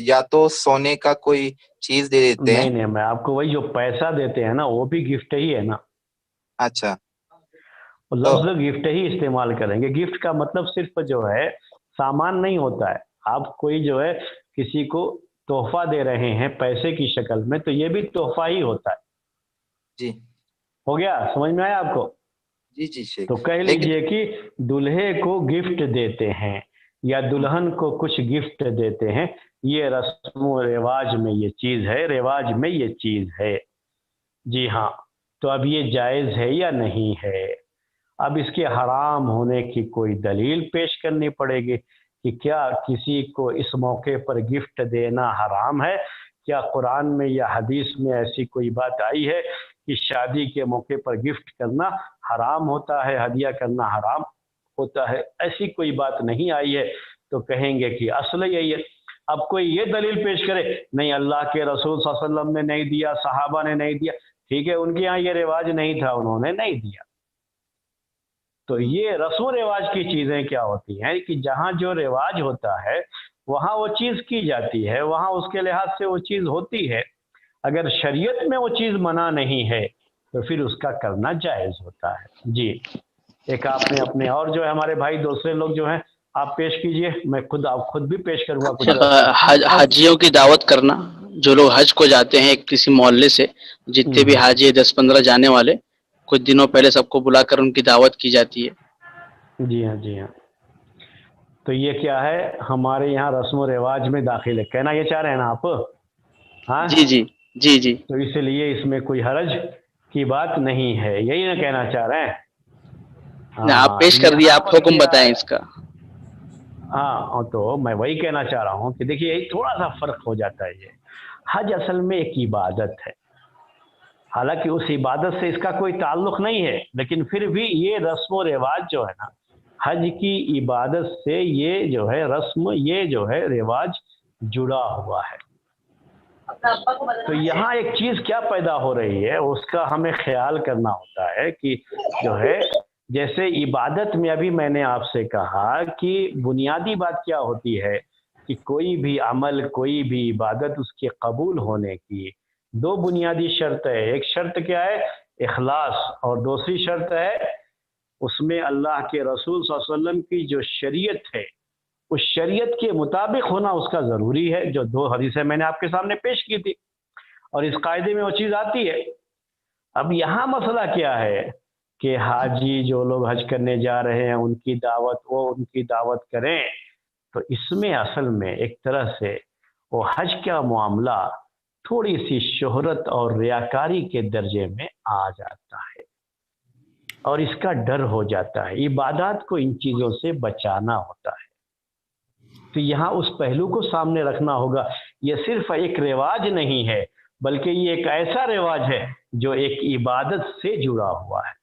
یا تو سونے کا کوئی چیز دے دیتے ہیں۔ نہیں، میں آپ کو وہی جو پیسہ دیتے ہیں نا وہ بھی گفٹ ہی ہے نا۔ اچھا، لفظ گفٹ ہی استعمال کریں گے۔ گفٹ کا مطلب صرف جو ہے سامان نہیں ہوتا ہے، آپ کوئی جو ہے کسی کو تحفہ دے رہے ہیں پیسے کی شکل میں تو یہ بھی تحفہ ہی ہوتا ہے۔ جی ہو گیا، سمجھ میں آیا آپ کو؟ جی جی شیخ، تو کہہ لیجئے کہ دلہے کو گفٹ دیتے ہیں یا دلہن کو کچھ گفٹ دیتے ہیں، یہ رسم و رواج میں یہ چیز ہے، رواج میں یہ چیز ہے۔ جی ہاں، تو اب یہ جائز ہے یا نہیں ہے؟ اب اس کے حرام ہونے کی کوئی دلیل پیش کرنی پڑے گی کہ کیا کسی کو اس موقع پر گفٹ دینا حرام ہے؟ کیا قرآن میں یا حدیث میں ایسی کوئی بات آئی ہے کہ شادی کے موقع پر گفٹ کرنا حرام ہوتا ہے، ہدیہ کرنا حرام ہوتا ہے؟ ایسی کوئی بات نہیں آئی ہے، تو کہیں گے کہ اصل یہی ہے۔ اب کوئی یہ دلیل پیش کرے نہیں اللہ کے رسول صلی اللہ علیہ وسلم نے نہیں دیا، صحابہ نے نہیں دیا، ٹھیک ہے ان کے یہاں یہ رواج نہیں تھا، انہوں نے نہیں دیا۔ تو یہ رسم و رواج کی چیزیں کیا ہوتی ہیں کہ جہاں جو رواج ہوتا ہے وہاں وہ چیز کی جاتی ہے، وہاں اس کے لحاظ سے وہ چیز ہوتی ہے۔ اگر شریعت میں وہ چیز منع نہیں ہے تو پھر اس کا کرنا جائز ہوتا ہے. جی ایک آپ نے اپنے اور جو ہے ہمارے بھائی دوسرے لوگ جو ہیں آپ پیش کیجئے. میں خود بھی پیش کروں گا کچھ. حاجیوں کی دعوت کرنا، جو لوگ حج کو جاتے ہیں کسی محلے سے، جتنے بھی حاجی 10-15 جانے والے، کچھ دنوں پہلے سب کو بلا کر ان کی دعوت کی جاتی ہے. جی ہاں جی ہاں. تو یہ کیا ہے، ہمارے یہاں رسم و رواج میں داخل ہے. کہنا یہ چاہ رہے ہیں نا آپ؟ ہاں جی جی جی جی. تو اس لیے اس میں کوئی حرج کی بات نہیں ہے، یہی نہ کہنا چاہ رہے ہیں؟ آپ پیش کر دیے، آپ حکم بتائیں اس کا. ہاں تو میں وہی کہنا چاہ رہا ہوں کہ دیکھیے تھوڑا سا فرق ہو جاتا ہے. یہ حج اصل میں ایک عبادت ہے، حالانکہ اس عبادت سے اس کا کوئی تعلق نہیں ہے، لیکن پھر بھی یہ رسم و رواج جو ہے نا، حج کی عبادت سے یہ جو ہے رسم، یہ جو ہے رواج جڑا ہوا ہے. تو یہاں ایک چیز کیا پیدا ہو رہی ہے اس کا ہمیں خیال کرنا ہوتا ہے کہ جو ہے جیسے عبادت میں ابھی میں نے آپ سے کہا کہ بنیادی بات کیا ہوتی ہے کہ کوئی بھی عمل، کوئی بھی عبادت اس کے قبول ہونے کی 2 بنیادی شرط ہے. ایک شرط کیا ہے؟ اخلاص، اور دوسری شرط ہے اس میں اللہ کے رسول صلی اللہ علیہ وسلم کی جو شریعت ہے اس شریعت کے مطابق ہونا اس کا ضروری ہے، جو 2 حدیثیں میں نے آپ کے سامنے پیش کی تھی، اور اس قاعدے میں وہ چیز آتی ہے. اب یہاں مسئلہ کیا ہے کہ حاجی جو لوگ حج کرنے جا رہے ہیں ان کی دعوت کریں، تو اس میں اصل میں ایک طرح سے وہ حج کا معاملہ تھوڑی سی شہرت اور ریاکاری کے درجے میں آ جاتا ہے، اور اس کا ڈر ہو جاتا ہے. عبادات کو ان چیزوں سے بچانا ہوتا ہے. تو یہاں اس پہلو کو سامنے رکھنا ہوگا. یہ صرف ایک رواج نہیں ہے بلکہ یہ ایک ایسا رواج ہے جو ایک عبادت سے جڑا ہوا ہے.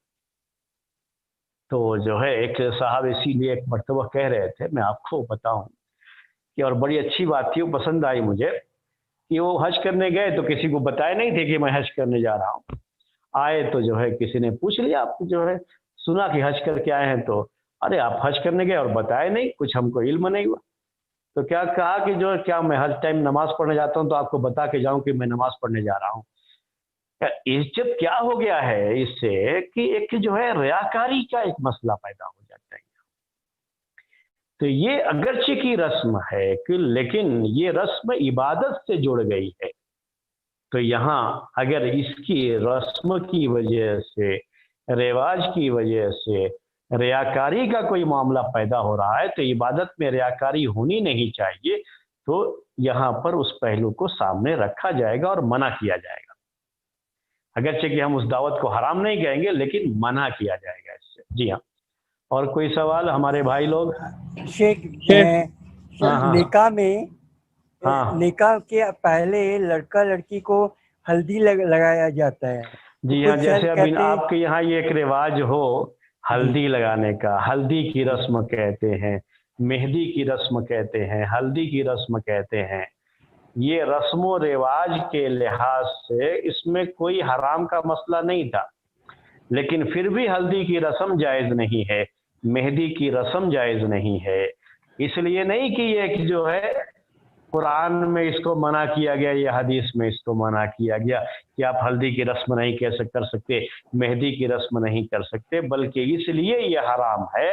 تو جو ہے ایک صاحب اسی لیے ایک مرتبہ کہہ رہے تھے، میں آپ کو بتاؤں کہ اور بڑی اچھی بات تھی، وہ پسند آئی مجھے، کہ وہ حج کرنے گئے تو کسی کو بتائے نہیں تھے کہ میں حج کرنے جا رہا ہوں. آئے تو جو ہے کسی نے پوچھ لیا، آپ جو ہے سنا کہ حج کر کے آئے ہیں، تو ارے آپ حج کرنے گئے اور بتائے نہیں، کچھ ہم کو علم نہیں ہوا. تو کیا کہا کہ جو کیا میں ہر ٹائم نماز پڑھنے جاتا ہوں تو آپ کو بتا کے جاؤں کہ میں نماز پڑھنے جا رہا ہوں. عزت کیا ہو گیا ہے اس سے کہ ایک جو ہے ریاکاری کا ایک مسئلہ پیدا ہو جاتا ہے. تو یہ اگرچہ کی رسم ہے کہ لیکن یہ رسم عبادت سے جڑ گئی ہے. تو یہاں اگر اس کی رسم کی وجہ سے، رواج کی وجہ سے ریاکاری کا کوئی معاملہ پیدا ہو رہا ہے تو عبادت میں ریاکاری ہونی نہیں چاہیے. تو یہاں پر اس پہلو کو سامنے رکھا جائے گا اور منع کیا جائے گا. اگرچہ کہ ہم اس دعوت کو حرام نہیں کہیں گے لیکن منع کیا جائے گا اس سے. جی ہاں. اور کوئی سوال ہمارے بھائی لوگ؟ شیخ نکاح میں نکاح کے پہلے لڑکا لڑکی کو ہلدی لگایا جاتا ہے. جی ہاں، جیسے اب آپ کے یہاں یہ ایک رواج ہو ہلدی لگانے کا، ہلدی کی رسم کہتے ہیں، مہندی کی رسم کہتے ہیں، ہلدی کی رسم کہتے ہیں. یہ رسم و رواج کے لحاظ سے اس میں کوئی حرام کا مسئلہ نہیں تھا، لیکن پھر بھی ہلدی کی رسم جائز نہیں ہے، مہندی کی رسم جائز نہیں ہے. اس لیے نہیں کہ یہ جو ہے قرآن میں اس کو منع کیا گیا یا حدیث میں اس کو منع کیا گیا کہ آپ ہلدی کی رسم نہیں کر سکتے، مہندی کی رسم نہیں کر سکتے، بلکہ اس لیے یہ حرام ہے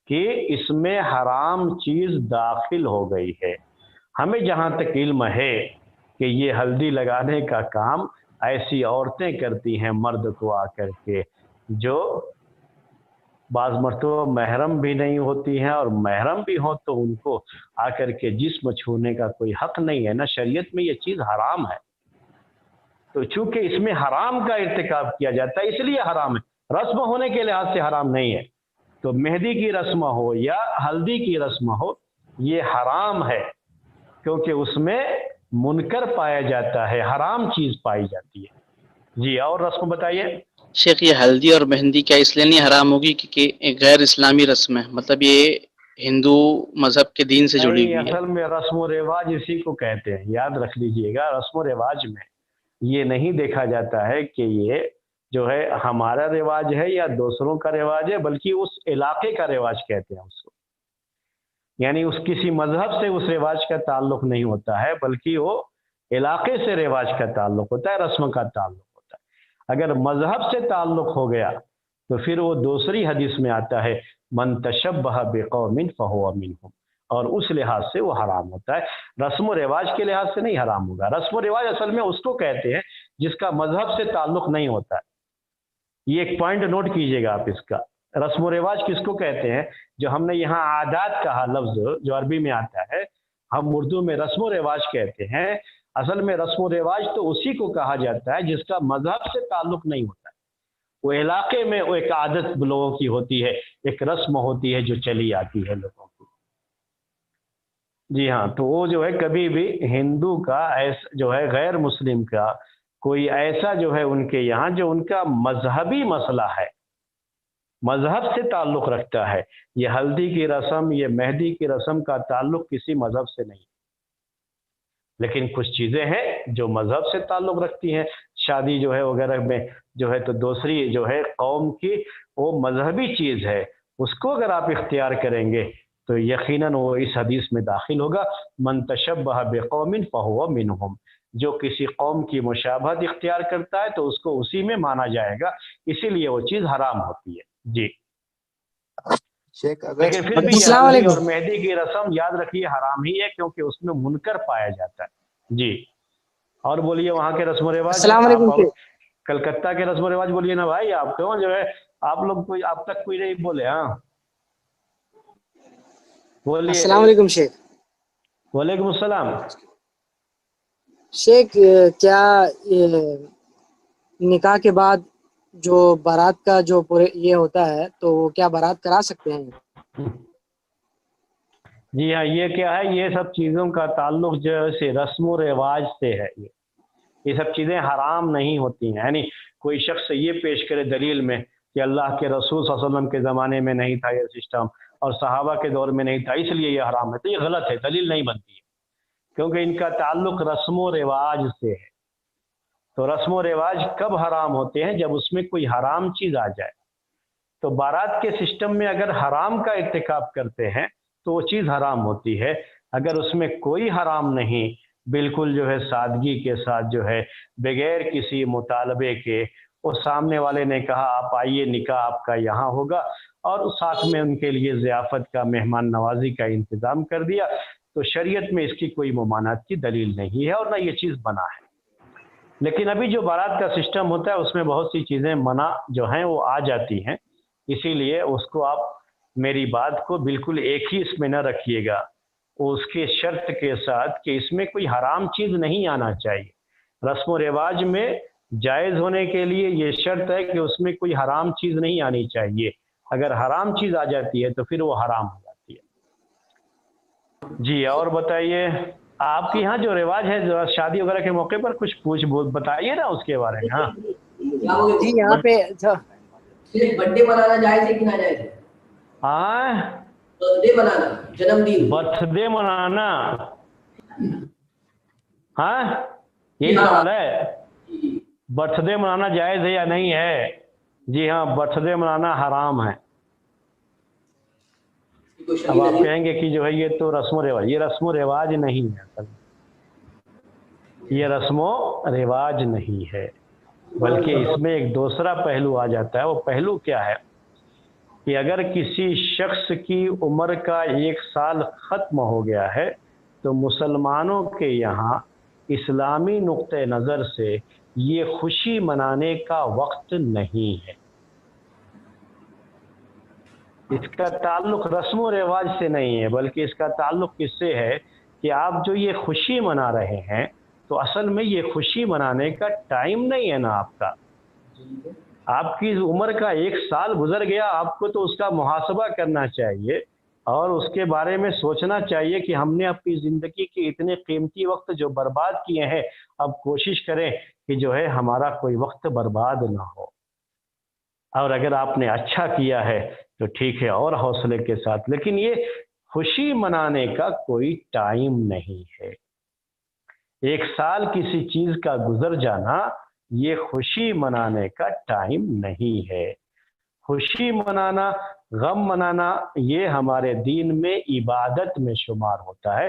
کہ اس میں حرام چیز داخل ہو گئی ہے. ہمیں جہاں تک علم ہے کہ یہ ہلدی لگانے کا کام ایسی عورتیں کرتی ہیں مرد کو آ کر کے، جو بعض مرتبہ محرم بھی نہیں ہوتی ہیں، اور محرم بھی ہوں تو ان کو آ کر کے جسم چھونے کا کوئی حق نہیں ہے نا. شریعت میں یہ چیز حرام ہے. تو چونکہ اس میں حرام کا ارتکاب کیا جاتا ہے اس لیے حرام ہے، رسم ہونے کے لحاظ سے حرام نہیں ہے. تو مہندی کی رسم ہو یا ہلدی کی رسم ہو یہ حرام ہے، کیونکہ اس میں منکر پایا جاتا ہے، حرام چیز پائی جاتی ہے. جی اور رسم بتائیے. شیخ یہ ہلدی اور مہندی کیا اس لیے نہیں حرام ہوگی کیونکہ غیر اسلامی رسم ہے، مطلب یہ ہندو مذہب کے دین سے جڑی ہوئی ہے؟ اصل میں رسم و رواج اسی کو کہتے ہیں، یاد رکھ لیجئے گا. رسم و رواج میں یہ نہیں دیکھا جاتا ہے کہ یہ جو ہے ہمارا رواج ہے یا دوسروں کا رواج ہے، بلکہ اس علاقے کا رواج کہتے ہیں اس کو. یعنی اس کسی مذہب سے اس رواج کا تعلق نہیں ہوتا ہے، بلکہ وہ علاقے سے رواج کا تعلق ہوتا ہے، رسم کا تعلق ہوتا ہے۔ اگر مذہب سے تعلق ہو گیا تو پھر وہ دوسری حدیث میں آتا ہے من تشبہ بقوم فہو منہم، اور اس لحاظ سے وہ حرام ہوتا ہے، رسم و رواج کے لحاظ سے نہیں حرام ہوگا۔ رسم و رواج اصل میں اس کو کہتے ہیں جس کا مذہب سے تعلق نہیں ہوتا ہے۔ یہ ایک پوائنٹ نوٹ کیجئے گا آپ اس کا، رسم و رواج کس کو کہتے ہیں؟ جو ہم نے یہاں عادات کہا لفظ جو عربی میں آتا ہے، ہم اردو میں رسم و رواج کہتے ہیں۔ اصل میں رسم و رواج تو اسی کو کہا جاتا ہے جس کا مذہب سے تعلق نہیں ہوتا ہے، وہ علاقے میں وہ ایک عادت لوگوں کی ہوتی ہے، ایک رسم ہوتی ہے جو چلی آتی ہے لوگوں کی۔ جی ہاں، تو وہ جو ہے کبھی بھی ہندو کا جو ہے غیر مسلم کا کوئی ایسا جو ہے ان کے یہاں جو ان کا مذہبی مسئلہ ہے، مذہب سے تعلق رکھتا ہے، یہ ہلدی کی رسم، یہ مہندی کی رسم کا تعلق کسی مذہب سے نہیں، لیکن کچھ چیزیں ہیں جو مذہب سے تعلق رکھتی ہیں، شادی جو ہے وغیرہ میں جو ہے تو دوسری جو ہے قوم کی وہ مذہبی چیز ہے، اس کو اگر آپ اختیار کریں گے تو یقیناً وہ اس حدیث میں داخل ہوگا من تشبہ بقوم فہو منہم، جو کسی قوم کی مشابہت اختیار کرتا ہے تو اس کو اسی میں مانا جائے گا، اسی لیے وہ چیز حرام ہوتی ہے۔ جی شیخ اگر لیکن پھر بھی یہ ہلدی اور مہندی کی رسم یاد رکھیے حرام ہی ہے، کیونکہ اس میں منکر پایا جاتا ہے۔ جی اور بولیے وہاں کے رسم و رواج، السلام علیکم آپ کلکتہ کے رسم و رواج بولیے نا بھائی، آپ کیوں جو ہے آپ لوگ کوئی آپ تک کوئی نہیں بولے؟ ہاں بولیے۔ السلام علیکم شیخ۔ وعلیکم السلام۔ شیخ کیا نکاح کے بعد جو بارات کا جو پورے یہ ہوتا ہے تو وہ کیا بارات کرا سکتے ہیں؟ جی ہاں، یہ کیا ہے، یہ سب چیزوں کا تعلق جو ہے رسم و رواج سے ہے، یہ سب چیزیں حرام نہیں ہوتی ہیں، یعنی کوئی شخص یہ پیش کرے دلیل میں کہ اللہ کے رسول صلی اللہ علیہ وسلم کے زمانے میں نہیں تھا یہ سسٹم اور صحابہ کے دور میں نہیں تھا اس لیے یہ حرام ہے، تو یہ غلط ہے، دلیل نہیں بنتی ہے، کیونکہ ان کا تعلق رسم و رواج سے ہے۔ تو رسم و رواج کب حرام ہوتے ہیں؟ جب اس میں کوئی حرام چیز آ جائے۔ تو بارات کے سسٹم میں اگر حرام کا ارتکاب کرتے ہیں تو وہ چیز حرام ہوتی ہے، اگر اس میں کوئی حرام نہیں، بالکل جو ہے سادگی کے ساتھ جو ہے بغیر کسی مطالبے کے، وہ سامنے والے نے کہا آپ آئیے نکاح آپ کا یہاں ہوگا، اور ساتھ میں ان کے لیے ضیافت کا مہمان نوازی کا انتظام کر دیا، تو شریعت میں اس کی کوئی ممانعت کی دلیل نہیں ہے اور نہ یہ چیز منع ہے۔ لیکن ابھی جو بارات کا سسٹم ہوتا ہے اس میں بہت سی چیزیں منع جو ہیں وہ آ جاتی ہیں، اسی لیے اس کو آپ میری بات کو بالکل ایک ہی اس میں نہ رکھیے گا، اس کے شرط کے ساتھ کہ اس میں کوئی حرام چیز نہیں آنا چاہیے۔ رسم و رواج میں جائز ہونے کے لیے یہ شرط ہے کہ اس میں کوئی حرام چیز نہیں آنی چاہیے، اگر حرام چیز آ جاتی ہے تو پھر وہ حرام ہو جاتی ہے۔ جی اور بتائیے، آپ کے یہاں جو رواج ہے شادی وغیرہ کے موقع پر کچھ بتائیے نا اس کے بارے میں۔ ہاں جی یہاں پہ برتھ ڈے منانا جائز ہے کہ نہ جائز ہے؟ برتھ ڈے منانا، جنم دن، برتھ ڈے منانا، ہاں یہی سوال ہے، برتھ ڈے منانا جائز ہے یا نہیں ہے؟ جی ہاں، برتھ ڈے منانا حرام ہے۔ اب آپ کہیں گے کہ جو ہے یہ تو رسم و رواج، یہ رسم و رواج نہیں ہے، یہ رسم و رواج نہیں ہے، بلکہ اس میں ایک دوسرا پہلو آ جاتا ہے۔ وہ پہلو کیا ہے کہ اگر کسی شخص کی عمر کا 1 سال ختم ہو گیا ہے تو مسلمانوں کے یہاں اسلامی نقطہ نظر سے یہ خوشی منانے کا وقت نہیں ہے۔ اس کا تعلق رسم و رواج سے نہیں ہے، بلکہ اس کا تعلق کس سے ہے کہ آپ جو یہ خوشی منا رہے ہیں تو اصل میں یہ خوشی منانے کا ٹائم نہیں ہے نا آپ کا۔ آپ کی عمر کا 1 سال گزر گیا، آپ کو تو اس کا محاسبہ کرنا چاہیے اور اس کے بارے میں سوچنا چاہیے کہ ہم نے اپنی زندگی کے اتنے قیمتی وقت جو برباد کیے ہیں، اب کوشش کریں کہ جو ہے ہمارا کوئی وقت برباد نہ ہو، اور اگر آپ نے اچھا کیا ہے تو ٹھیک ہے اور حوصلے کے ساتھ، لیکن یہ خوشی منانے کا کوئی ٹائم نہیں ہے۔ 1 سال کسی چیز کا گزر جانا یہ خوشی منانے کا ٹائم نہیں ہے۔ خوشی منانا، غم منانا یہ ہمارے دین میں عبادت میں شمار ہوتا ہے،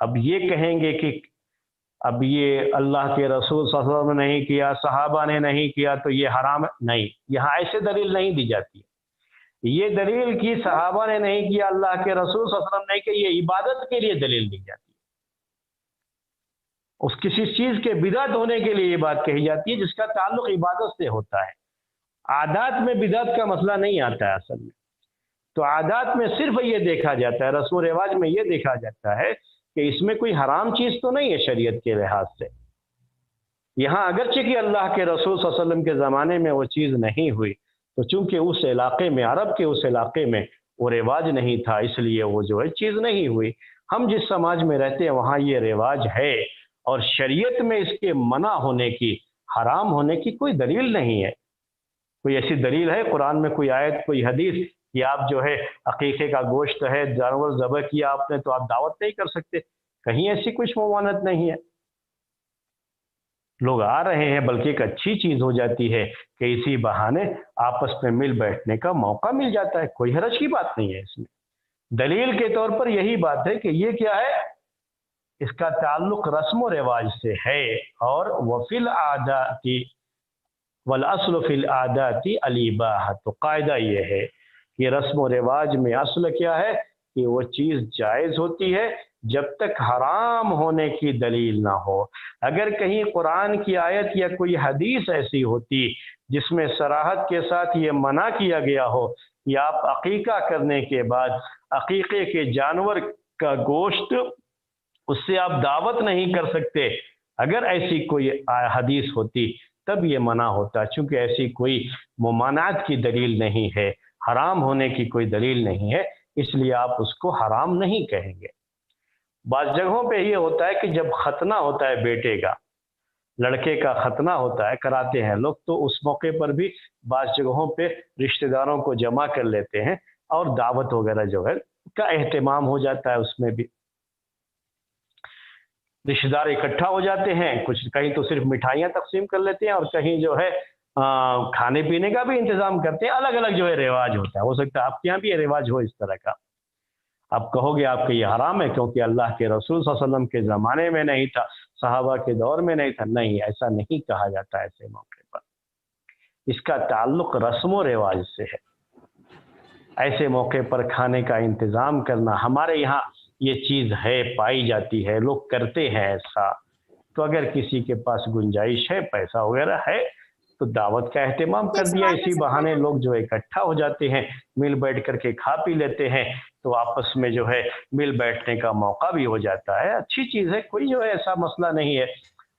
اب یہ کہیں گے کہ اب یہ اللہ کے رسول صلی اللہ علیہ وسلم نے نہیں کیا، صحابہ نے نہیں کیا تو یہ حرام ہے، نہیں، یہاں ایسے دلیل نہیں دی جاتی ہے۔ یہ دلیل کی صحابہ نے نہیں کیا، اللہ کے رسول صلی اللہ علیہ وسلم نے کہ یہ عبادت کے لیے دلیل دی جاتی ہے۔ اس کسی چیز کے بدعت ہونے کے لیے یہ بات کہی جاتی ہے جس کا تعلق عبادت سے ہوتا ہے۔ عادات میں بدعت کا مسئلہ نہیں آتا ہے اصل میں، تو عادات میں صرف یہ دیکھا جاتا ہے، رسم و رواج میں یہ دیکھا جاتا ہے کہ اس میں کوئی حرام چیز تو نہیں ہے شریعت کے لحاظ سے۔ یہاں اگرچہ کہ اللہ کے رسول صلی اللہ علیہ وسلم کے زمانے میں وہ چیز نہیں ہوئی، تو چونکہ اس علاقے میں، عرب کے اس علاقے میں وہ رواج نہیں تھا، اس لیے وہ جو ہے چیز نہیں ہوئی۔ ہم جس سماج میں رہتے ہیں وہاں یہ رواج ہے، اور شریعت میں اس کے منع ہونے کی، حرام ہونے کی کوئی دلیل نہیں ہے۔ کوئی ایسی دلیل ہے قرآن میں، کوئی آیت، کوئی حدیث کہ آپ جو ہے عقیقے کا گوشت ہے، جانور ذبح کیا آپ نے تو آپ دعوت نہیں کر سکتے؟ کہیں ایسی کچھ ممانعت نہیں ہے۔ لوگ آ رہے ہیں، بلکہ ایک اچھی چیز ہو جاتی ہے کہ اسی بہانے آپس میں مل بیٹھنے کا موقع مل جاتا ہے، کوئی حرج کی بات نہیں ہے اس میں۔ دلیل کے طور پر یہی بات ہے کہ یہ کیا ہے، اس کا تعلق رسم و رواج سے ہے، اور وفی العادات والاصل فی العادات الاباحہ، تو قاعدہ یہ ہے کہ رسم و رواج میں اصل کیا ہے کہ وہ چیز جائز ہوتی ہے جب تک حرام ہونے کی دلیل نہ ہو۔ اگر کہیں قرآن کی آیت یا کوئی حدیث ایسی ہوتی جس میں صراحت کے ساتھ یہ منع کیا گیا ہو کہ آپ عقیقہ کرنے کے بعد عقیقے کے جانور کا گوشت، اس سے آپ دعوت نہیں کر سکتے، اگر ایسی کوئی حدیث ہوتی تب یہ منع ہوتا، چونکہ ایسی کوئی ممانعت کی دلیل نہیں ہے، حرام ہونے کی کوئی دلیل نہیں ہے، اس لیے آپ اس کو حرام نہیں کہیں گے۔ بعض جگہوں پہ یہ ہوتا ہے کہ جب ختنہ ہوتا ہے بیٹے کا، لڑکے کا ختنہ ہوتا ہے، کراتے ہیں لوگ، تو اس موقع پر بھی بعض جگہوں پہ رشتہ داروں کو جمع کر لیتے ہیں اور دعوت وغیرہ جو ہے کا اہتمام ہو جاتا ہے۔ اس میں بھی رشتہ دار اکٹھا ہو جاتے ہیں، کچھ کہیں تو صرف مٹھائیاں تقسیم کر لیتے ہیں، اور کہیں جو ہے کھانے پینے کا بھی انتظام کرتے ہیں۔ الگ الگ جو ہے رواج ہوتا ہے، ہو سکتا ہے آپ کے یہاں بھی یہ رواج ہو اس طرح کا۔ آپ کہو گے آپ کے یہ حرام ہے کیونکہ اللہ کے رسول صلی اللہ علیہ وسلم کے زمانے میں نہیں تھا، صحابہ کے دور میں نہیں تھا۔ نہیں، ایسا نہیں کہا جاتا ایسے موقع پر، اس کا تعلق رسم و رواج سے ہے۔ ایسے موقع پر کھانے کا انتظام کرنا، ہمارے یہاں یہ چیز ہے، پائی جاتی ہے، لوگ کرتے ہیں ایسا، تو اگر کسی کے پاس گنجائش ہے، پیسہ وغیرہ ہے، تو دعوت کا اہتمام کر دیا، اسی بہانے لوگ جو اکٹھا ہو جاتے ہیں، مل بیٹھ کر کے کھا پی لیتے ہیں، تو آپس میں جو ہے مل بیٹھنے کا موقع بھی ہو جاتا ہے۔ اچھی چیز ہے، کوئی جو ہے ایسا مسئلہ نہیں ہے،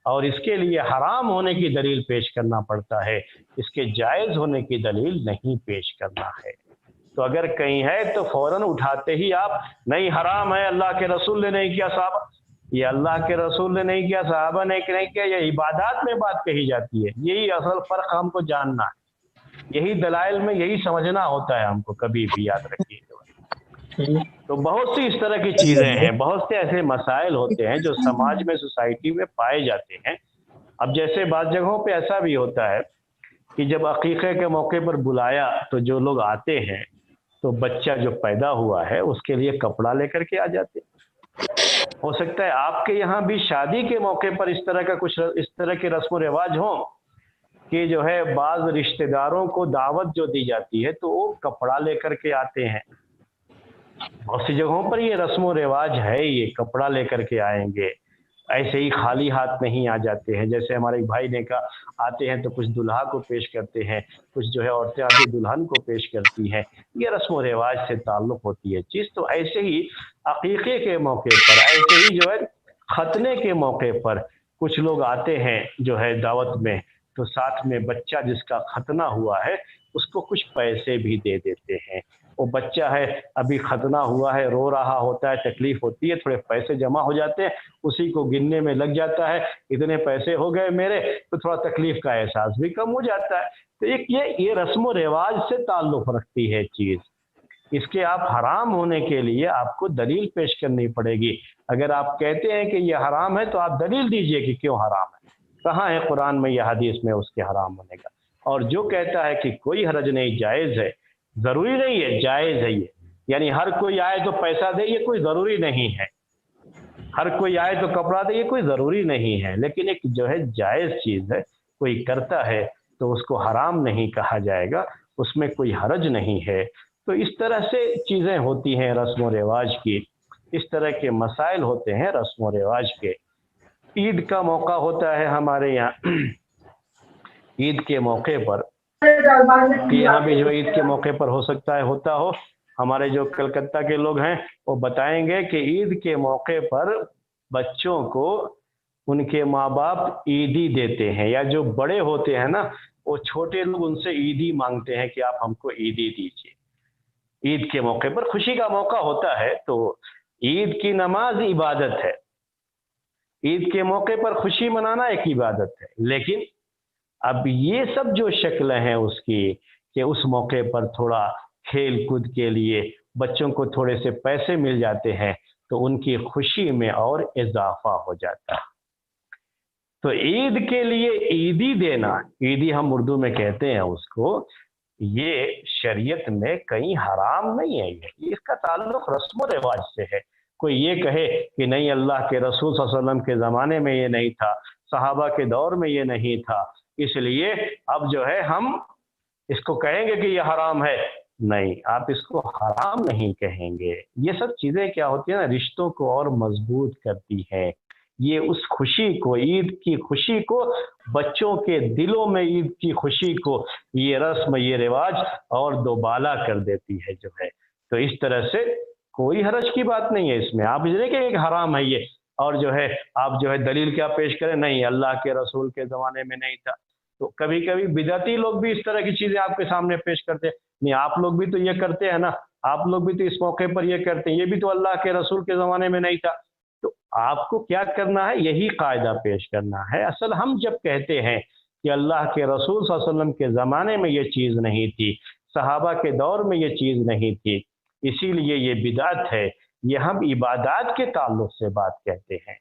اور اس کے لیے حرام ہونے کی دلیل پیش کرنا پڑتا ہے، اس کے جائز ہونے کی دلیل نہیں پیش کرنا ہے۔ تو اگر کہیں ہے تو فوراً اٹھاتے ہی آپ، نہیں حرام ہے، اللہ کے رسول نے نہیں کیا، صحابہ، یہ اللہ کے رسول نے نہیں کیا، صحابہ نے نہیں کیا، یہ عبادات میں بات کہی جاتی ہے۔ یہی اصل فرق ہم کو جاننا ہے، یہی دلائل میں یہی سمجھنا ہوتا ہے ہم کو، کبھی بھی یاد رکھیے۔ تو بہت سی اس طرح کی چیزیں ہیں، بہت سے ایسے مسائل ہوتے ہیں جو سماج میں، سوسائٹی میں پائے جاتے ہیں۔ اب جیسے بعض جگہوں پہ ایسا بھی ہوتا ہے کہ جب عقیقے کے موقع پر بلایا تو جو لوگ آتے ہیں تو بچہ جو پیدا ہوا ہے اس کے لیے کپڑا لے کر کے آ جاتے ہیں۔ ہو سکتا ہے آپ کے یہاں بھی شادی کے موقع پر اس طرح کا کچھ اس طرح کے رسم و رواج ہوں کہ جو ہے بعض رشتہ داروں کو دعوت جو دی جاتی ہے تو وہ کپڑا لے کر کے آتے ہیں۔ بہت سی جگہوں پر یہ رسم و رواج ہے، یہ کپڑا لے کر کے آئیں گے، ایسے ہی خالی ہاتھ نہیں آ جاتے ہیں۔ جیسے ہمارے ایک بھائی نے کہا، آتے ہیں تو کچھ دلہا کو پیش کرتے ہیں، کچھ جو ہے عورتیں آتی دلہن کو پیش کرتی ہیں، یہ رسم و رواج سے تعلق ہوتی ہے چیز۔ تو ایسے ہی عقیقے کے موقع پر، ایسے ہی جو ہے ختنے کے موقع پر کچھ لوگ آتے ہیں جو ہے دعوت میں، تو ساتھ میں بچہ جس کا ختنہ ہوا ہے اس کو کچھ پیسے بھی دے دیتے ہیں۔ وہ بچہ ہے ابھی ختنہ ہوا ہے، رو رہا ہوتا ہے، تکلیف ہوتی ہے، تھوڑے پیسے جمع ہو جاتے ہیں، اسی کو گننے میں لگ جاتا ہے، اتنے پیسے ہو گئے میرے، تو تھوڑا تکلیف کا احساس بھی کم ہو جاتا ہے۔ تو یہ رسم و رواج سے تعلق رکھتی ہے چیز، اس کے آپ حرام ہونے کے لیے آپ کو دلیل پیش کرنی پڑے گی۔ اگر آپ کہتے ہیں کہ یہ حرام ہے تو آپ دلیل دیجئے کہ کیوں حرام ہے، کہاں ہے قرآن میں یا حدیث میں اس کے حرام ہونے کا۔ اور جو کہتا ہے کہ کوئی حرج نہیں، جائز ہے، ضروری نہیں ہے، جائز ہے، یہ یعنی ہر کوئی آئے تو پیسہ دے، یہ کوئی ضروری نہیں ہے۔ ہر کوئی آئے تو کپڑا دے، یہ کوئی ضروری نہیں ہے، لیکن ایک جو ہے جائز چیز ہے، کوئی کرتا ہے تو اس کو حرام نہیں کہا جائے گا، اس میں کوئی حرج نہیں ہے۔ تو اس طرح سے چیزیں ہوتی ہیں رسم و رواج کی، اس طرح کے مسائل ہوتے ہیں رسم و رواج کے۔ عید کا موقع ہوتا ہے ہمارے یہاں، عید کے موقع پر، کہ یہاں بھی جو عید کے موقع پر ہو سکتا ہے ہوتا ہو، ہمارے جو کلکتہ کے لوگ ہیں وہ بتائیں گے کہ عید کے موقع پر بچوں کو ان کے ماں باپ عیدی دیتے ہیں، یا جو بڑے ہوتے ہیں نا وہ چھوٹے لوگ ان سے عیدی مانگتے ہیں کہ آپ ہم کو عیدی دیجیے۔ عید کے موقع پر خوشی کا موقع ہوتا ہے، تو عید کی نماز عبادت ہے، عید کے موقع پر خوشی منانا ایک عبادت ہے، لیکن اب یہ سب جو شکلیں ہیں اس کی، کہ اس موقع پر تھوڑا کھیل کود کے لیے بچوں کو تھوڑے سے پیسے مل جاتے ہیں تو ان کی خوشی میں اور اضافہ ہو جاتا ہے۔ تو عید کے لیے عیدی دینا، عیدی ہم اردو میں کہتے ہیں اس کو، یہ شریعت میں کہیں حرام نہیں ہے، یہ اس کا تعلق رسم و رواج سے ہے۔ کوئی یہ کہے کہ نہیں اللہ کے رسول صلی اللہ علیہ وسلم کے زمانے میں یہ نہیں تھا، صحابہ کے دور میں یہ نہیں تھا، اس لیے اب جو ہے ہم اس کو کہیں گے کہ یہ حرام ہے، نہیں، آپ اس کو حرام نہیں کہیں گے۔ یہ سب چیزیں کیا ہوتی ہیں نا، رشتوں کو اور مضبوط کرتی ہیں، یہ اس خوشی کو، عید کی خوشی کو، بچوں کے دلوں میں عید کی خوشی کو یہ رسم، یہ رواج اور دوبالا کر دیتی ہے جو ہے۔ تو اس طرح سے کوئی حرج کی بات نہیں ہے اس میں، آپ یہ کہ ایک حرام ہے یہ، اور جو ہے آپ جو ہے دلیل کیا پیش کریں، نہیں اللہ کے رسول کے زمانے میں نہیں تھا۔ تو کبھی کبھی بدعتی لوگ بھی اس طرح کی چیزیں آپ کے سامنے پیش کرتے ہیں، نہیں آپ لوگ بھی تو یہ کرتے ہیں نا، آپ لوگ بھی تو اس موقع پر یہ کرتے ہیں، یہ بھی تو اللہ کے رسول کے زمانے میں نہیں تھا۔ تو آپ کو کیا کرنا ہے، یہی قاعدہ پیش کرنا ہے۔ اصل ہم جب کہتے ہیں کہ اللہ کے رسول صلی اللہ علیہ وسلم کے زمانے میں یہ چیز نہیں تھی، صحابہ کے دور میں یہ چیز نہیں تھی، اسی لیے یہ بدعت ہے، یہ ہم عبادات کے تعلق سے بات کہتے ہیں،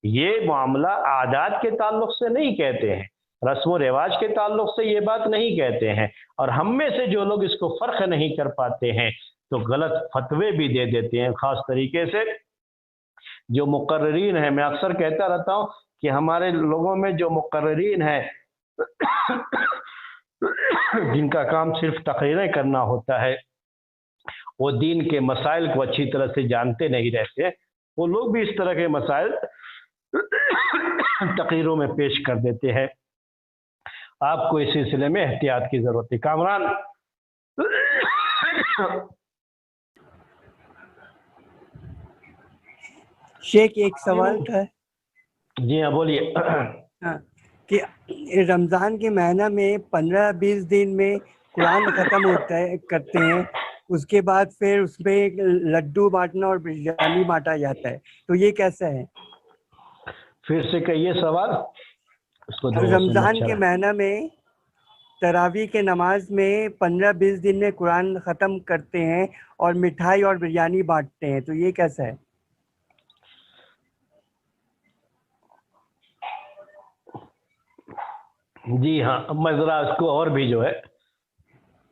یہ معاملہ عادات کے تعلق سے نہیں کہتے ہیں، رسم و رواج کے تعلق سے یہ بات نہیں کہتے ہیں۔ اور ہم میں سے جو لوگ اس کو فرق نہیں کر پاتے ہیں تو غلط فتوے بھی دے دیتے ہیں، خاص طریقے سے جو مقررین ہیں۔ میں اکثر کہتا رہتا ہوں کہ ہمارے لوگوں میں جو مقررین ہیں جن کا کام صرف تقریریں کرنا ہوتا ہے، وہ دین کے مسائل کو اچھی طرح سے جانتے نہیں رہتے، وہ لوگ بھی اس طرح کے مسائل تقریروں میں پیش کر دیتے ہیں۔ آپ کو اس سلسلے میں احتیاط کی ضرورت ہے۔ کامران شیخ ایک سوال تھا۔ جی ہاں بولیے۔ ہاں، کہ رمضان کے مہینہ میں 15-20 دن میں قرآن ختم ہوتا ہے کرتے ہیں، اس کے بعد پھر اس پہ لڈو بانٹنا اور بریانی بانٹا جاتا ہے، تو یہ کیسا ہے؟ پھر سے کہیے سوال۔ اس کو رمضان کے مہینہ میں تراویح کے نماز میں 15-20 دن میں قرآن ختم کرتے ہیں اور مٹھائی اور بریانی بانٹتے ہیں، تو یہ کیسا ہے؟ جی ہاں، میں ذرا اس کو اور بھی جو ہے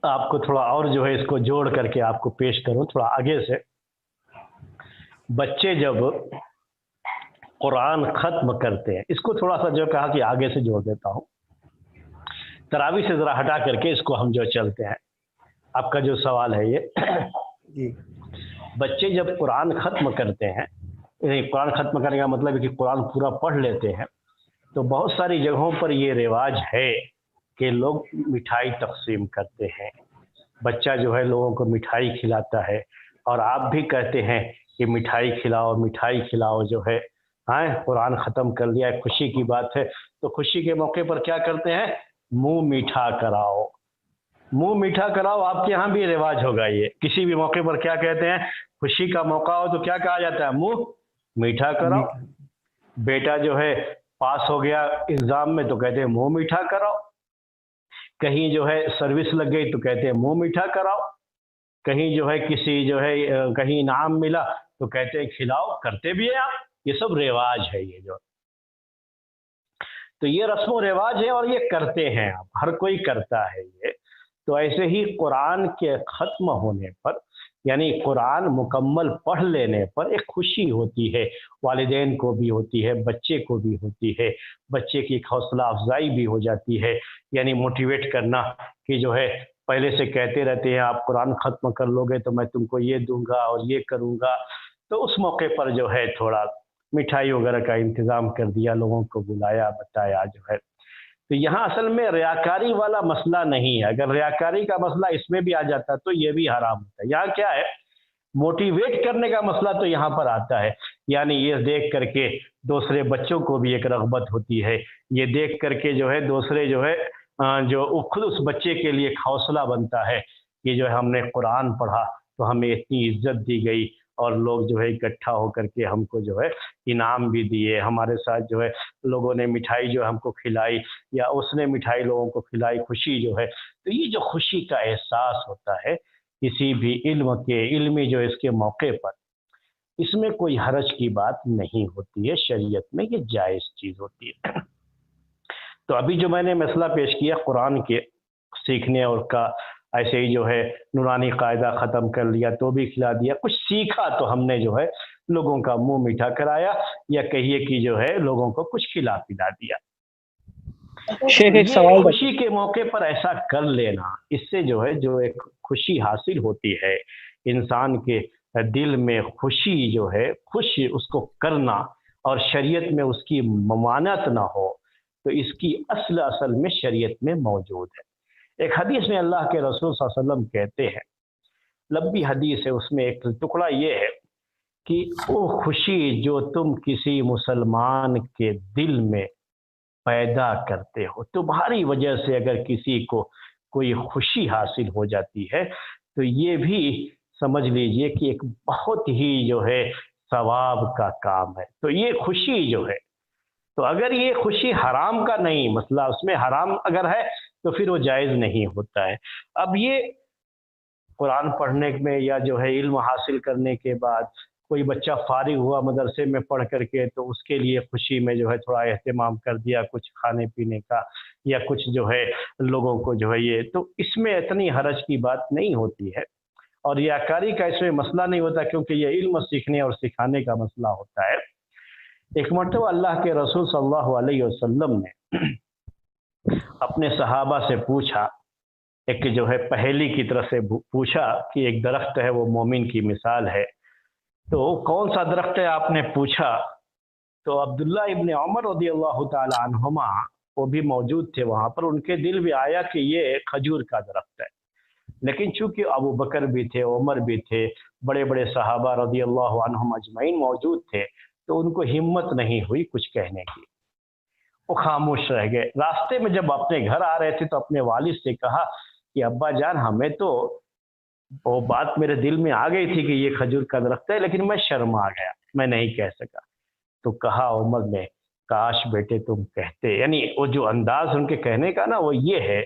آپ کو تھوڑا اور جو ہے اس کو جوڑ کر کے آپ کو پیش کروں تھوڑا آگے سے۔ بچے جب قرآن ختم کرتے ہیں، اس کو تھوڑا سا جو کہا کہ آگے سے جوڑ دیتا ہوں، تراویح سے ذرا ہٹا کر کے اس کو ہم جو چلتے ہیں۔ آپ کا جو سوال ہے یہ، جی، بچے جب قرآن ختم کرتے ہیں، قرآن ختم کرنے کا مطلب ہے کہ قرآن پورا پڑھ لیتے ہیں، تو بہت ساری جگہوں پر یہ رواج ہے کہ لوگ مٹھائی تقسیم کرتے ہیں، بچہ جو ہے لوگوں کو مٹھائی کھلاتا ہے، اور آپ بھی کہتے ہیں کہ مٹھائی کھلاؤ مٹھائی کھلاؤ جو ہے، قرآن ختم کر لیا، خوشی کی بات ہے، تو خوشی کے موقع پر کیا کرتے ہیں، منہ میٹھا کراؤ، منہ میٹھا کراؤ۔ آپ کے یہاں بھی رواج ہوگا، یہ کسی بھی موقع پر کیا کہتے ہیں، خوشی کا موقع ہو تو کیا کہا جاتا ہے، منہ میٹھا کراؤ۔ بیٹا جو ہے پاس ہو گیا ایگزام میں تو کہتے ہیں منہ میٹھا کراؤ، کہیں جو ہے سروس لگ گئی تو کہتے ہیں منہ میٹھا کراؤ، کہیں جو ہے کسی جو ہے کہیں انعام ملا تو کہتے ہیں کھلاؤ، کرتے بھی ہیں آپ، یہ سب رواج ہے، یہ جو تو یہ رسم و رواج ہے اور یہ کرتے ہیں آپ، ہر کوئی کرتا ہے یہ۔ تو ایسے ہی قرآن کے ختم ہونے پر یعنی قرآن مکمل پڑھ لینے پر ایک خوشی ہوتی ہے، والدین کو بھی ہوتی ہے، بچے کو بھی ہوتی ہے، بچے کی ایک حوصلہ افزائی بھی ہو جاتی ہے، یعنی موٹیویٹ کرنا کہ جو ہے پہلے سے کہتے رہتے ہیں آپ قرآن ختم کر لو گے تو میں تم کو یہ دوں گا اور یہ کروں گا، تو اس موقع پر جو ہے تھوڑا مٹھائی وغیرہ کا انتظام کر دیا، لوگوں کو بلایا، بتایا جو ہے۔ تو یہاں اصل میں ریاکاری والا مسئلہ نہیں ہے، اگر ریاکاری کا مسئلہ اس میں بھی آ جاتا تو یہ بھی حرام ہوتا ہے۔ یہاں کیا ہے، موٹیویٹ کرنے کا مسئلہ تو یہاں پر آتا ہے، یعنی یہ دیکھ کر کے دوسرے بچوں کو بھی ایک رغبت ہوتی ہے، یہ دیکھ کر کے جو ہے دوسرے جو ہے جو خود اس بچے کے لیے ایک حوصلہ بنتا ہے کہ جو ہے ہم نے قرآن پڑھا تو ہمیں اتنی عزت دی گئی اور لوگ جو ہے اکٹھا ہو کر کے ہم کو جو ہے انعام بھی دیے، ہمارے ساتھ جو ہے لوگوں نے مٹھائی جو ہم کو کھلائی یا اس نے مٹھائی لوگوں کو کھلائی، خوشی جو ہے، تو یہ جو خوشی کا احساس ہوتا ہے کسی بھی علمی جو اس کے موقع پر، اس میں کوئی حرج کی بات نہیں ہوتی ہے، شریعت میں یہ جائز چیز ہوتی ہے۔ تو ابھی جو میں نے مسئلہ پیش کیا قرآن کے سیکھنے اور کا، ایسے ہی جو ہے نورانی قاعدہ ختم کر لیا تو بھی کھلا دیا، کچھ سیکھا تو ہم نے جو ہے لوگوں کا منہ میٹھا کرایا یا کہیے کہ جو ہے لوگوں کو کچھ کھلا پلا دیا۔ شیخ ایک یہ سوال خوشی کے موقع پر ایسا کر لینا، اس سے جو ہے جو ایک خوشی حاصل ہوتی ہے انسان کے دل میں، خوشی جو ہے خوشی اس کو کرنا اور شریعت میں اس کی ممانعت نہ ہو، تو اس کی اصل میں شریعت میں موجود ہے۔ ایک حدیث میں اللہ کے رسول صلی اللہ علیہ وسلم کہتے ہیں، لمبی حدیث ہے، اس میں ایک ٹکڑا یہ ہے کہ وہ خوشی جو تم کسی مسلمان کے دل میں پیدا کرتے ہو، تمہاری وجہ سے اگر کسی کو کوئی خوشی حاصل ہو جاتی ہے تو یہ بھی سمجھ لیجئے کہ ایک بہت ہی جو ہے ثواب کا کام ہے۔ تو یہ خوشی جو ہے، تو اگر یہ خوشی حرام کا نہیں، مسئلہ اس میں حرام اگر ہے تو پھر وہ جائز نہیں ہوتا ہے۔ اب یہ قرآن پڑھنے میں یا جو ہے علم حاصل کرنے کے بعد کوئی بچہ فارغ ہوا مدرسے میں پڑھ کر کے تو اس کے لیے خوشی میں جو ہے تھوڑا اہتمام کر دیا کچھ کھانے پینے کا یا کچھ جو ہے لوگوں کو جو ہے یہ، تو اس میں اتنی حرج کی بات نہیں ہوتی ہے اور ریاکاری کا اس میں مسئلہ نہیں ہوتا، کیونکہ یہ علم سیکھنے اور سکھانے کا مسئلہ ہوتا ہے۔ ایک مرتبہ اللہ کے رسول صلی اللہ علیہ وسلم نے اپنے صحابہ سے پوچھا، ایک جو ہے پہیلی کی طرف سے پوچھا کہ ایک درخت ہے وہ مومن کی مثال ہے، تو کون سا درخت ہے آپ نے پوچھا، تو عبداللہ ابن عمر رضی اللہ تعالی عنہما وہ بھی موجود تھے وہاں پر، ان کے دل بھی آیا کہ یہ کھجور کا درخت ہے، لیکن چونکہ ابو بکر بھی تھے، عمر بھی تھے، بڑے بڑے صحابہ رضی اللہ عنہم اجمعین موجود تھے، تو ان کو ہمت نہیں ہوئی کچھ کہنے کی، وہ خاموش رہ گئے۔ راستے میں جب اپنے گھر آ رہے تھے تو اپنے والد سے کہا کہ ابا جان ہمیں تو وہ بات میرے دل میں آ گئی تھی کہ یہ کھجور کا درخت ہے، لیکن میں شرما گیا، میں نہیں کہہ سکا۔ تو کہا عمر نے، کاش بیٹے تم کہتے، یعنی وہ جو انداز ان کے کہنے کا نا وہ یہ ہے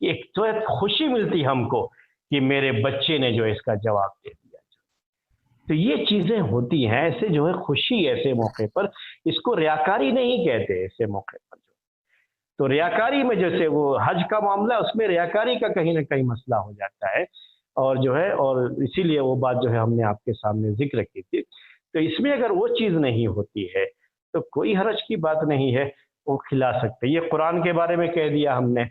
کہ ایک تو خوشی ملتی ہم کو کہ میرے بچے نے جو اس کا جواب دے دیا۔ تو یہ چیزیں ہوتی ہیں، ایسے جو ہے خوشی ایسے موقع پر، اس کو ریاکاری نہیں کہتے ایسے موقع پر۔ تو ریاکاری میں جیسے وہ حج کا معاملہ، اس میں ریاکاری کا کہیں نہ کہیں مسئلہ ہو جاتا ہے، اور جو ہے اور اسی لیے وہ بات جو ہے ہم نے آپ کے سامنے ذکر کی تھی۔ تو اس میں اگر وہ چیز نہیں ہوتی ہے تو کوئی حرج کی بات نہیں ہے، وہ کھلا سکتے۔ یہ قرآن کے بارے میں کہہ دیا ہم نے۔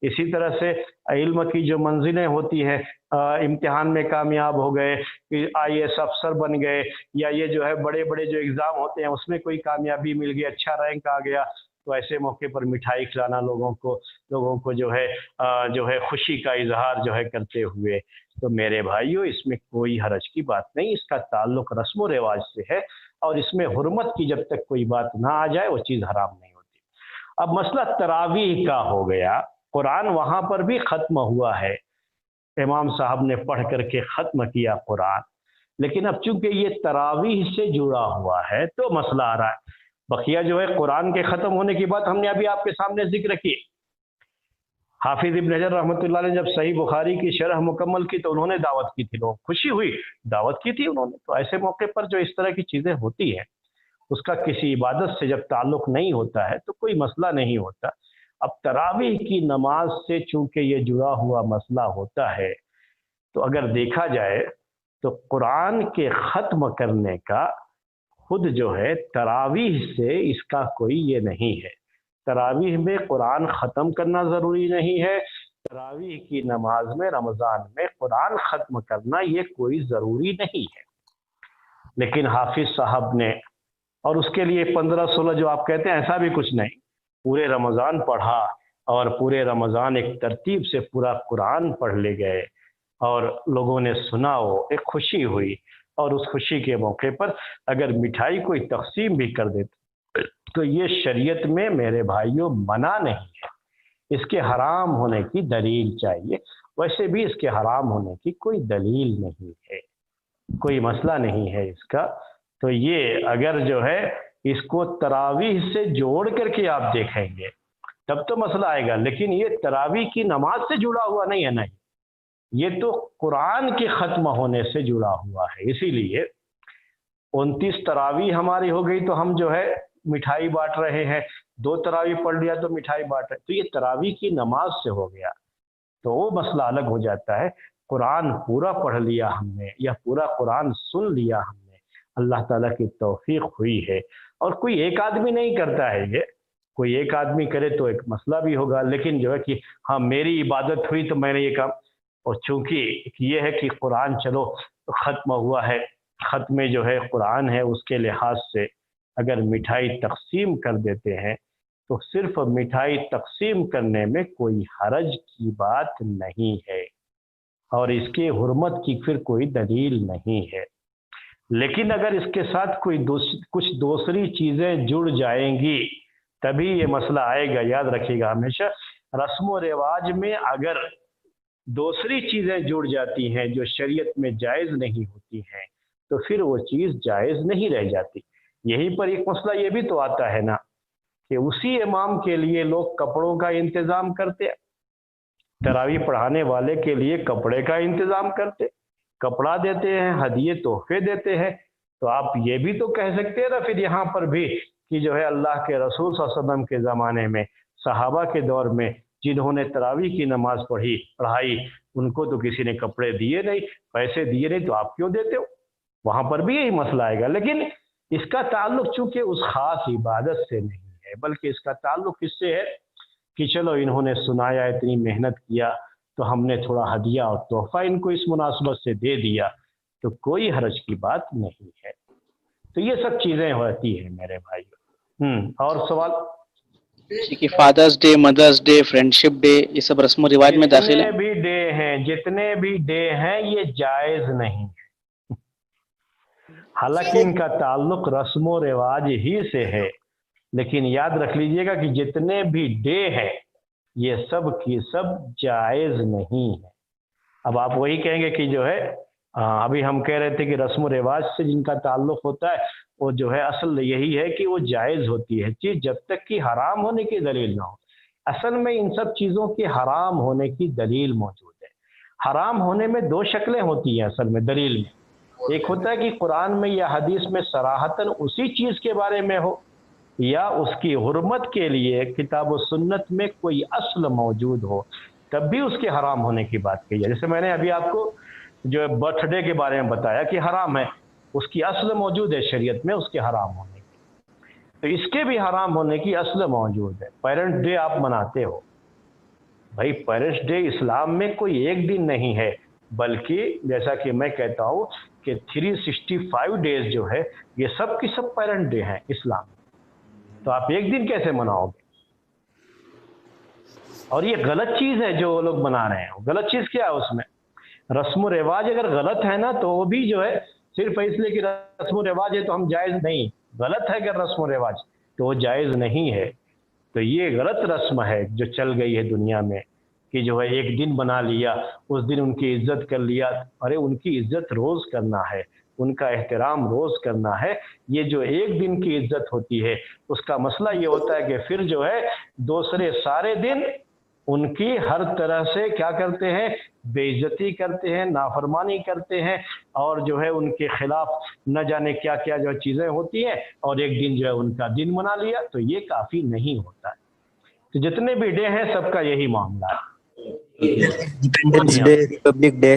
اسی طرح سے علم کی جو منزلیں ہوتی ہیں، امتحان میں کامیاب ہو گئے، IAS افسر بن گئے، یا یہ جو ہے بڑے بڑے جو ایگزام ہوتے ہیں اس میں کوئی کامیابی مل گئی، اچھا رینک آ گیا، تو ایسے موقع پر مٹھائی کھلانا لوگوں کو جو ہے خوشی کا اظہار جو ہے کرتے ہوئے، تو میرے بھائیوں اس میں کوئی حرج کی بات نہیں، اس کا تعلق رسم و رواج سے ہے، اور اس میں حرمت کی جب تک کوئی بات نہ آ جائے وہ چیز حرام نہیں ہوتی۔ اب مسئلہ تراویح کا ہو گیا، قرآن وہاں پر بھی ختم ہوا ہے، امام صاحب نے پڑھ کر کے ختم کیا قرآن، لیکن اب چونکہ یہ تراویح سے جڑا ہوا ہے تو مسئلہ آ رہا ہے۔ بقیہ جو ہے قرآن کے ختم ہونے کی بات ہم نے ابھی آپ کے سامنے ذکر کی۔ حافظ ابن حجر رحمۃ اللہ علیہ نے جب صحیح بخاری کی شرح مکمل کی تو انہوں نے دعوت کی تھی، لوگ خوشی ہوئی، دعوت کی تھی انہوں نے۔ تو ایسے موقع پر جو اس طرح کی چیزیں ہوتی ہیں، اس کا کسی عبادت سے جب تعلق نہیں ہوتا ہے تو کوئی مسئلہ نہیں ہوتا۔ اب تراویح کی نماز سے چونکہ یہ جڑا ہوا مسئلہ ہوتا ہے، تو اگر دیکھا جائے تو قرآن کے ختم کرنے کا خود جو ہے تراویح سے اس کا کوئی یہ نہیں ہے. تراویح میں قرآن ختم کرنا ضروری نہیں ہے. تراویح کی نماز میں رمضان میں قرآن ختم کرنا یہ کوئی ضروری نہیں ہے. لیکن حافظ صاحب نے اور اس کے لیے 15-16 جو آپ کہتے ہیں ایسا بھی کچھ نہیں, پورے رمضان پڑھا اور پورے رمضان ایک ترتیب سے پورا قرآن پڑھ لے گئے اور لوگوں نے سنا, وہ ایک خوشی ہوئی, اور اس خوشی کے موقع پر اگر مٹھائی کوئی تقسیم بھی کر دیتے تو یہ شریعت میں میرے بھائیوں منع نہیں ہے. اس کے حرام ہونے کی دلیل چاہیے. ویسے بھی اس کے حرام ہونے کی کوئی دلیل نہیں ہے, کوئی مسئلہ نہیں ہے اس کا. تو یہ اگر جو ہے اس کو تراویح سے جوڑ کر کے آپ دیکھیں گے تب تو مسئلہ آئے گا, لیکن یہ تراویح کی نماز سے جڑا ہوا نہیں ہے. نہیں, یہ تو قرآن کے ختم ہونے سے جڑا ہوا ہے. اسی لیے 29 تراویح ہماری ہو گئی تو ہم جو ہے مٹھائی بانٹ رہے ہیں. 2 تراویح پڑھ لیا تو مٹھائی بانٹ رہے, تو یہ تراویح کی نماز سے ہو گیا تو وہ مسئلہ الگ ہو جاتا ہے. قرآن پورا پڑھ لیا ہم نے یا پورا قرآن سن لیا ہم نے, اللہ تعالیٰ کی توفیق ہوئی ہے. اور کوئی ایک آدمی نہیں کرتا ہے, یہ کوئی ایک آدمی کرے تو ایک مسئلہ بھی ہوگا, لیکن جو ہے کہ ہاں میری عبادت ہوئی تو میں نے یہ کام, اور چونکہ یہ ہے کہ قرآن چلو ختم ہوا ہے, ختم جو ہے قرآن ہے, اس کے لحاظ سے اگر مٹھائی تقسیم کر دیتے ہیں تو صرف مٹھائی تقسیم کرنے میں کوئی حرج کی بات نہیں ہے اور اس کے حرمت کی پھر کوئی دلیل نہیں ہے. لیکن اگر اس کے ساتھ کوئی کچھ دوسری چیزیں جڑ جائیں گی تبھی یہ مسئلہ آئے گا. یاد رکھیے گا ہمیشہ, رسم و رواج میں اگر دوسری چیزیں جڑ جاتی ہیں جو شریعت میں جائز نہیں ہوتی ہیں تو پھر وہ چیز جائز نہیں رہ جاتی. یہیں پر ایک مسئلہ یہ بھی تو آتا ہے نا کہ اسی امام کے لیے لوگ کپڑوں کا انتظام کرتے, تراویح پڑھانے والے کے لیے کپڑے کا انتظام کرتے, کپڑا دیتے ہیں, ہدیے تحفے دیتے ہیں. تو آپ یہ بھی تو کہہ سکتے ہیں نا پھر یہاں پر بھی کہ جو ہے اللہ کے رسول صلی اللہ علیہ وسلم کے زمانے میں, صحابہ کے دور میں جنہوں نے تراویح کی نماز پڑھائی ان کو تو کسی نے کپڑے دیے نہیں, پیسے دیے نہیں, تو آپ کیوں دیتے ہو؟ وہاں پر بھی یہی مسئلہ آئے گا. لیکن اس کا تعلق چونکہ اس خاص عبادت سے نہیں ہے بلکہ اس کا تعلق اس سے ہے کہ چلو انہوں نے سنایا, اتنی محنت کیا تو ہم نے تھوڑا ہدیہ اور تحفہ ان کو اس مناسبت سے دے دیا, تو کوئی حرج کی بات نہیں ہے. تو یہ سب چیزیں ہوتی ہیں میرے بھائی. اور سوال کہ father's day, mother's day, friendship day, یہ سب رسم و رواج میں داخل ہے. جتنے بھی ڈے ہیں یہ جائز نہیں ہے, حالانکہ ان کا تعلق رسم و رواج ہی سے ہے, لیکن یاد رکھ لیجئے گا کہ جتنے بھی ڈے ہیں یہ سب کی سب جائز نہیں ہے. اب آپ وہی کہیں گے کہ جو ہے ابھی ہم کہہ رہے تھے کہ رسم و رواج سے جن کا تعلق ہوتا ہے وہ جو ہے اصل یہی ہے کہ وہ جائز ہوتی ہے چیز جب تک کہ حرام ہونے کی دلیل نہ ہو. اصل میں ان سب چیزوں کے حرام ہونے کی دلیل موجود ہے. حرام ہونے میں 2 شکلیں ہوتی ہیں اصل میں دلیل میں. ایک ہوتا ہے کہ قرآن میں یا حدیث میں صراحتاً اسی چیز کے بارے میں ہو, یا اس کی حرمت کے لیے کتاب و سنت میں کوئی اصل موجود ہو, تب بھی اس کے حرام ہونے کی بات کہی ہے. جیسے میں نے ابھی آپ کو جو برتھ ڈے کے بارے میں بتایا کہ حرام ہے, اس کی اصل موجود ہے شریعت میں اس کے حرام ہونے کی, تو اس کے بھی حرام ہونے کی اصل موجود ہے. پیرنٹس ڈے آپ مناتے ہو, بھائی پیرنٹس ڈے اسلام میں کوئی ایک دن نہیں ہے بلکہ جیسا کہ میں کہتا ہوں کہ 365 ڈیز جو ہے یہ سب کی سب پیرنٹ ڈے ہیں اسلام میں. تو آپ ایک دن کیسے مناؤ گے؟ اور یہ غلط چیز ہے جو لوگ منا رہے ہیں. غلط چیز کیا ہے اس میں؟ رسم و رواج اگر غلط ہے نا تو وہ بھی جو ہے صرف اس لیے کہ رسم و رواج ہے تو ہم جائز نہیں, غلط ہے اگر رسم و رواج تو وہ جائز نہیں ہے. تو یہ غلط رسم ہے جو چل گئی ہے دنیا میں کہ جو ہے ایک دن بنا لیا, اس دن ان کی عزت کر لیا. ارے ان کی عزت روز کرنا ہے, ان کا احترام روز کرنا ہے. یہ جو ایک دن کی عزت ہوتی ہے اس کا مسئلہ یہ ہوتا ہے کہ پھر جو ہے دوسرے سارے دن ان کی ہر طرح سے کیا کرتے ہیں, بے عزتی کرتے ہیں, نافرمانی کرتے ہیں, اور جو ہے ان کے خلاف نہ جانے کیا کیا جو چیزیں ہوتی ہیں, اور ایک دن جو ہے ان کا دن منا لیا. تو یہ کافی نہیں ہوتا ہے. تو جتنے بھی ڈے ہیں سب کا یہی معاملہ ہے. انڈیپینڈنس ڈے, ریپبلک ڈے,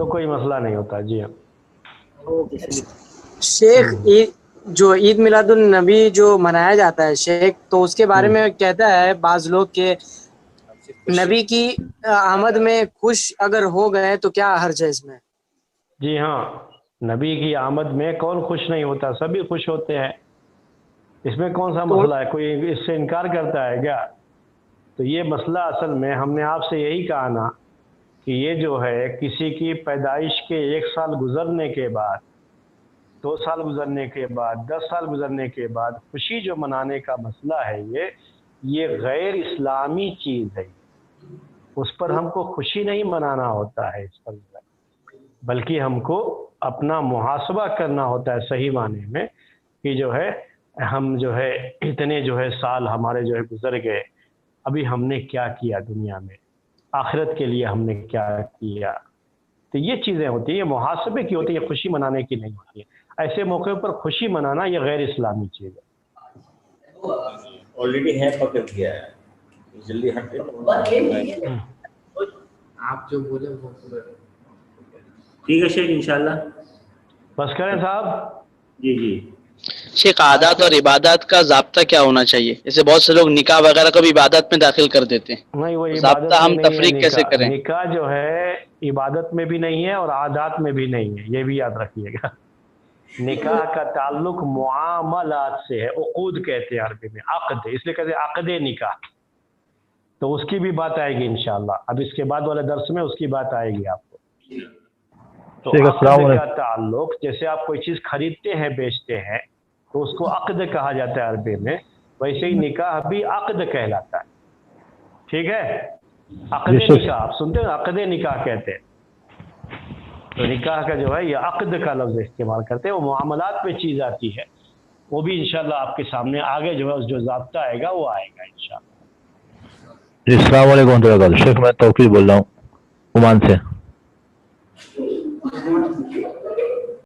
تو کوئی مسئلہ نہیں ہوتا. جی ہاں. شیخ جو عید میلاد النبی جو منایا جاتا ہے شیخ، تو اس کے بارے میں کہتا ہے بعض لوگ کہ نبی کی آمد میں خوش اگر ہو گئے تو کیا حرج ہے اس میں؟ جی ہاں، نبی کی آمد میں کون خوش نہیں ہوتا، سبھی خوش ہوتے ہیں. اس میں کون سا مسئلہ ہے؟ کوئی اس سے انکار کرتا ہے کیا؟ تو یہ مسئلہ اصل میں ہم نے آپ سے یہی کہا نا کہ یہ جو ہے کسی کی پیدائش کے 1 سال گزرنے کے بعد، 2 سال گزرنے کے بعد، 10 سال گزرنے کے بعد خوشی جو منانے کا مسئلہ ہے یہ غیر اسلامی چیز ہے. اس پر ہم کو خوشی نہیں منانا ہوتا ہے اس پر، بلکہ ہم کو اپنا محاسبہ کرنا ہوتا ہے صحیح معنی میں کہ جو ہے ہم جو ہے اتنے جو ہے سال ہمارے جو ہے گزر گئے، ابھی ہم نے کیا کیا دنیا میں، آخرت کے لیے ہم نے کیا کیا. تو یہ چیزیں ہوتی ہیں، یہ محاسبے کی ہوتی ہے، یہ خوشی منانے کی نہیں ہوتی ہے. ایسے موقع پر خوشی منانا یہ غیر اسلامی چیز ہے. آلریڈی ہے، پکڑ گیا ہے، جلدی ہٹے. آپ جو بولے وہ پورا ٹھیک ہے شیخ، انشاءاللہ بس کریں صاحب. جی جی شیخ، عادات اور عبادات کا ضابطہ کیا ہونا چاہیے؟ جیسے بہت سے لوگ نکاح وغیرہ کو بھی عبادت میں داخل کر دیتے ہیں، نہیں، وہ ضابطہ عبادت میں ہم نہیں ہے. تفریق کیسے کریں؟ نکاح جو ہے عبادت میں بھی نہیں ہے اور عادات میں بھی نہیں ہے، یہ بھی یاد رکھیے گا. نکاح کا تعلق معاملات سے ہے، عقود کہتے ہیں عربی میں، عقد، اس لیے کہتے ہیں عقد نکاح. تو اس کی بھی بات آئے گی انشاءاللہ، اب اس کے بعد والے درس میں اس کی بات آئے گی آپ کو. تو عقد کا تعلق، جیسے آپ کوئی چیز خریدتے ہیں بیچتے ہیں تو اس کو عقد کہا جاتا ہے عربی میں، ویسے ہی نکاح بھی عقد کہلاتا ہے. ٹھیک ہے؟ عقد نکاح آپ سنتے ہیں، عقد نکاح کہتے ہیں. تو نکاح کا جو ہے یہ عقد کا لفظ استعمال کرتے ہیں، وہ معاملات پہ چیز آتی ہے. وہ بھی انشاءاللہ آپ کے سامنے آگے جو ہے جو ضابطہ آئے گا وہ آئے گا انشاءاللہ. السلام علیکم ورحمۃ اللہ وبرکاتہ. شیخ میں توفیق بول رہا ہوں عمان سے.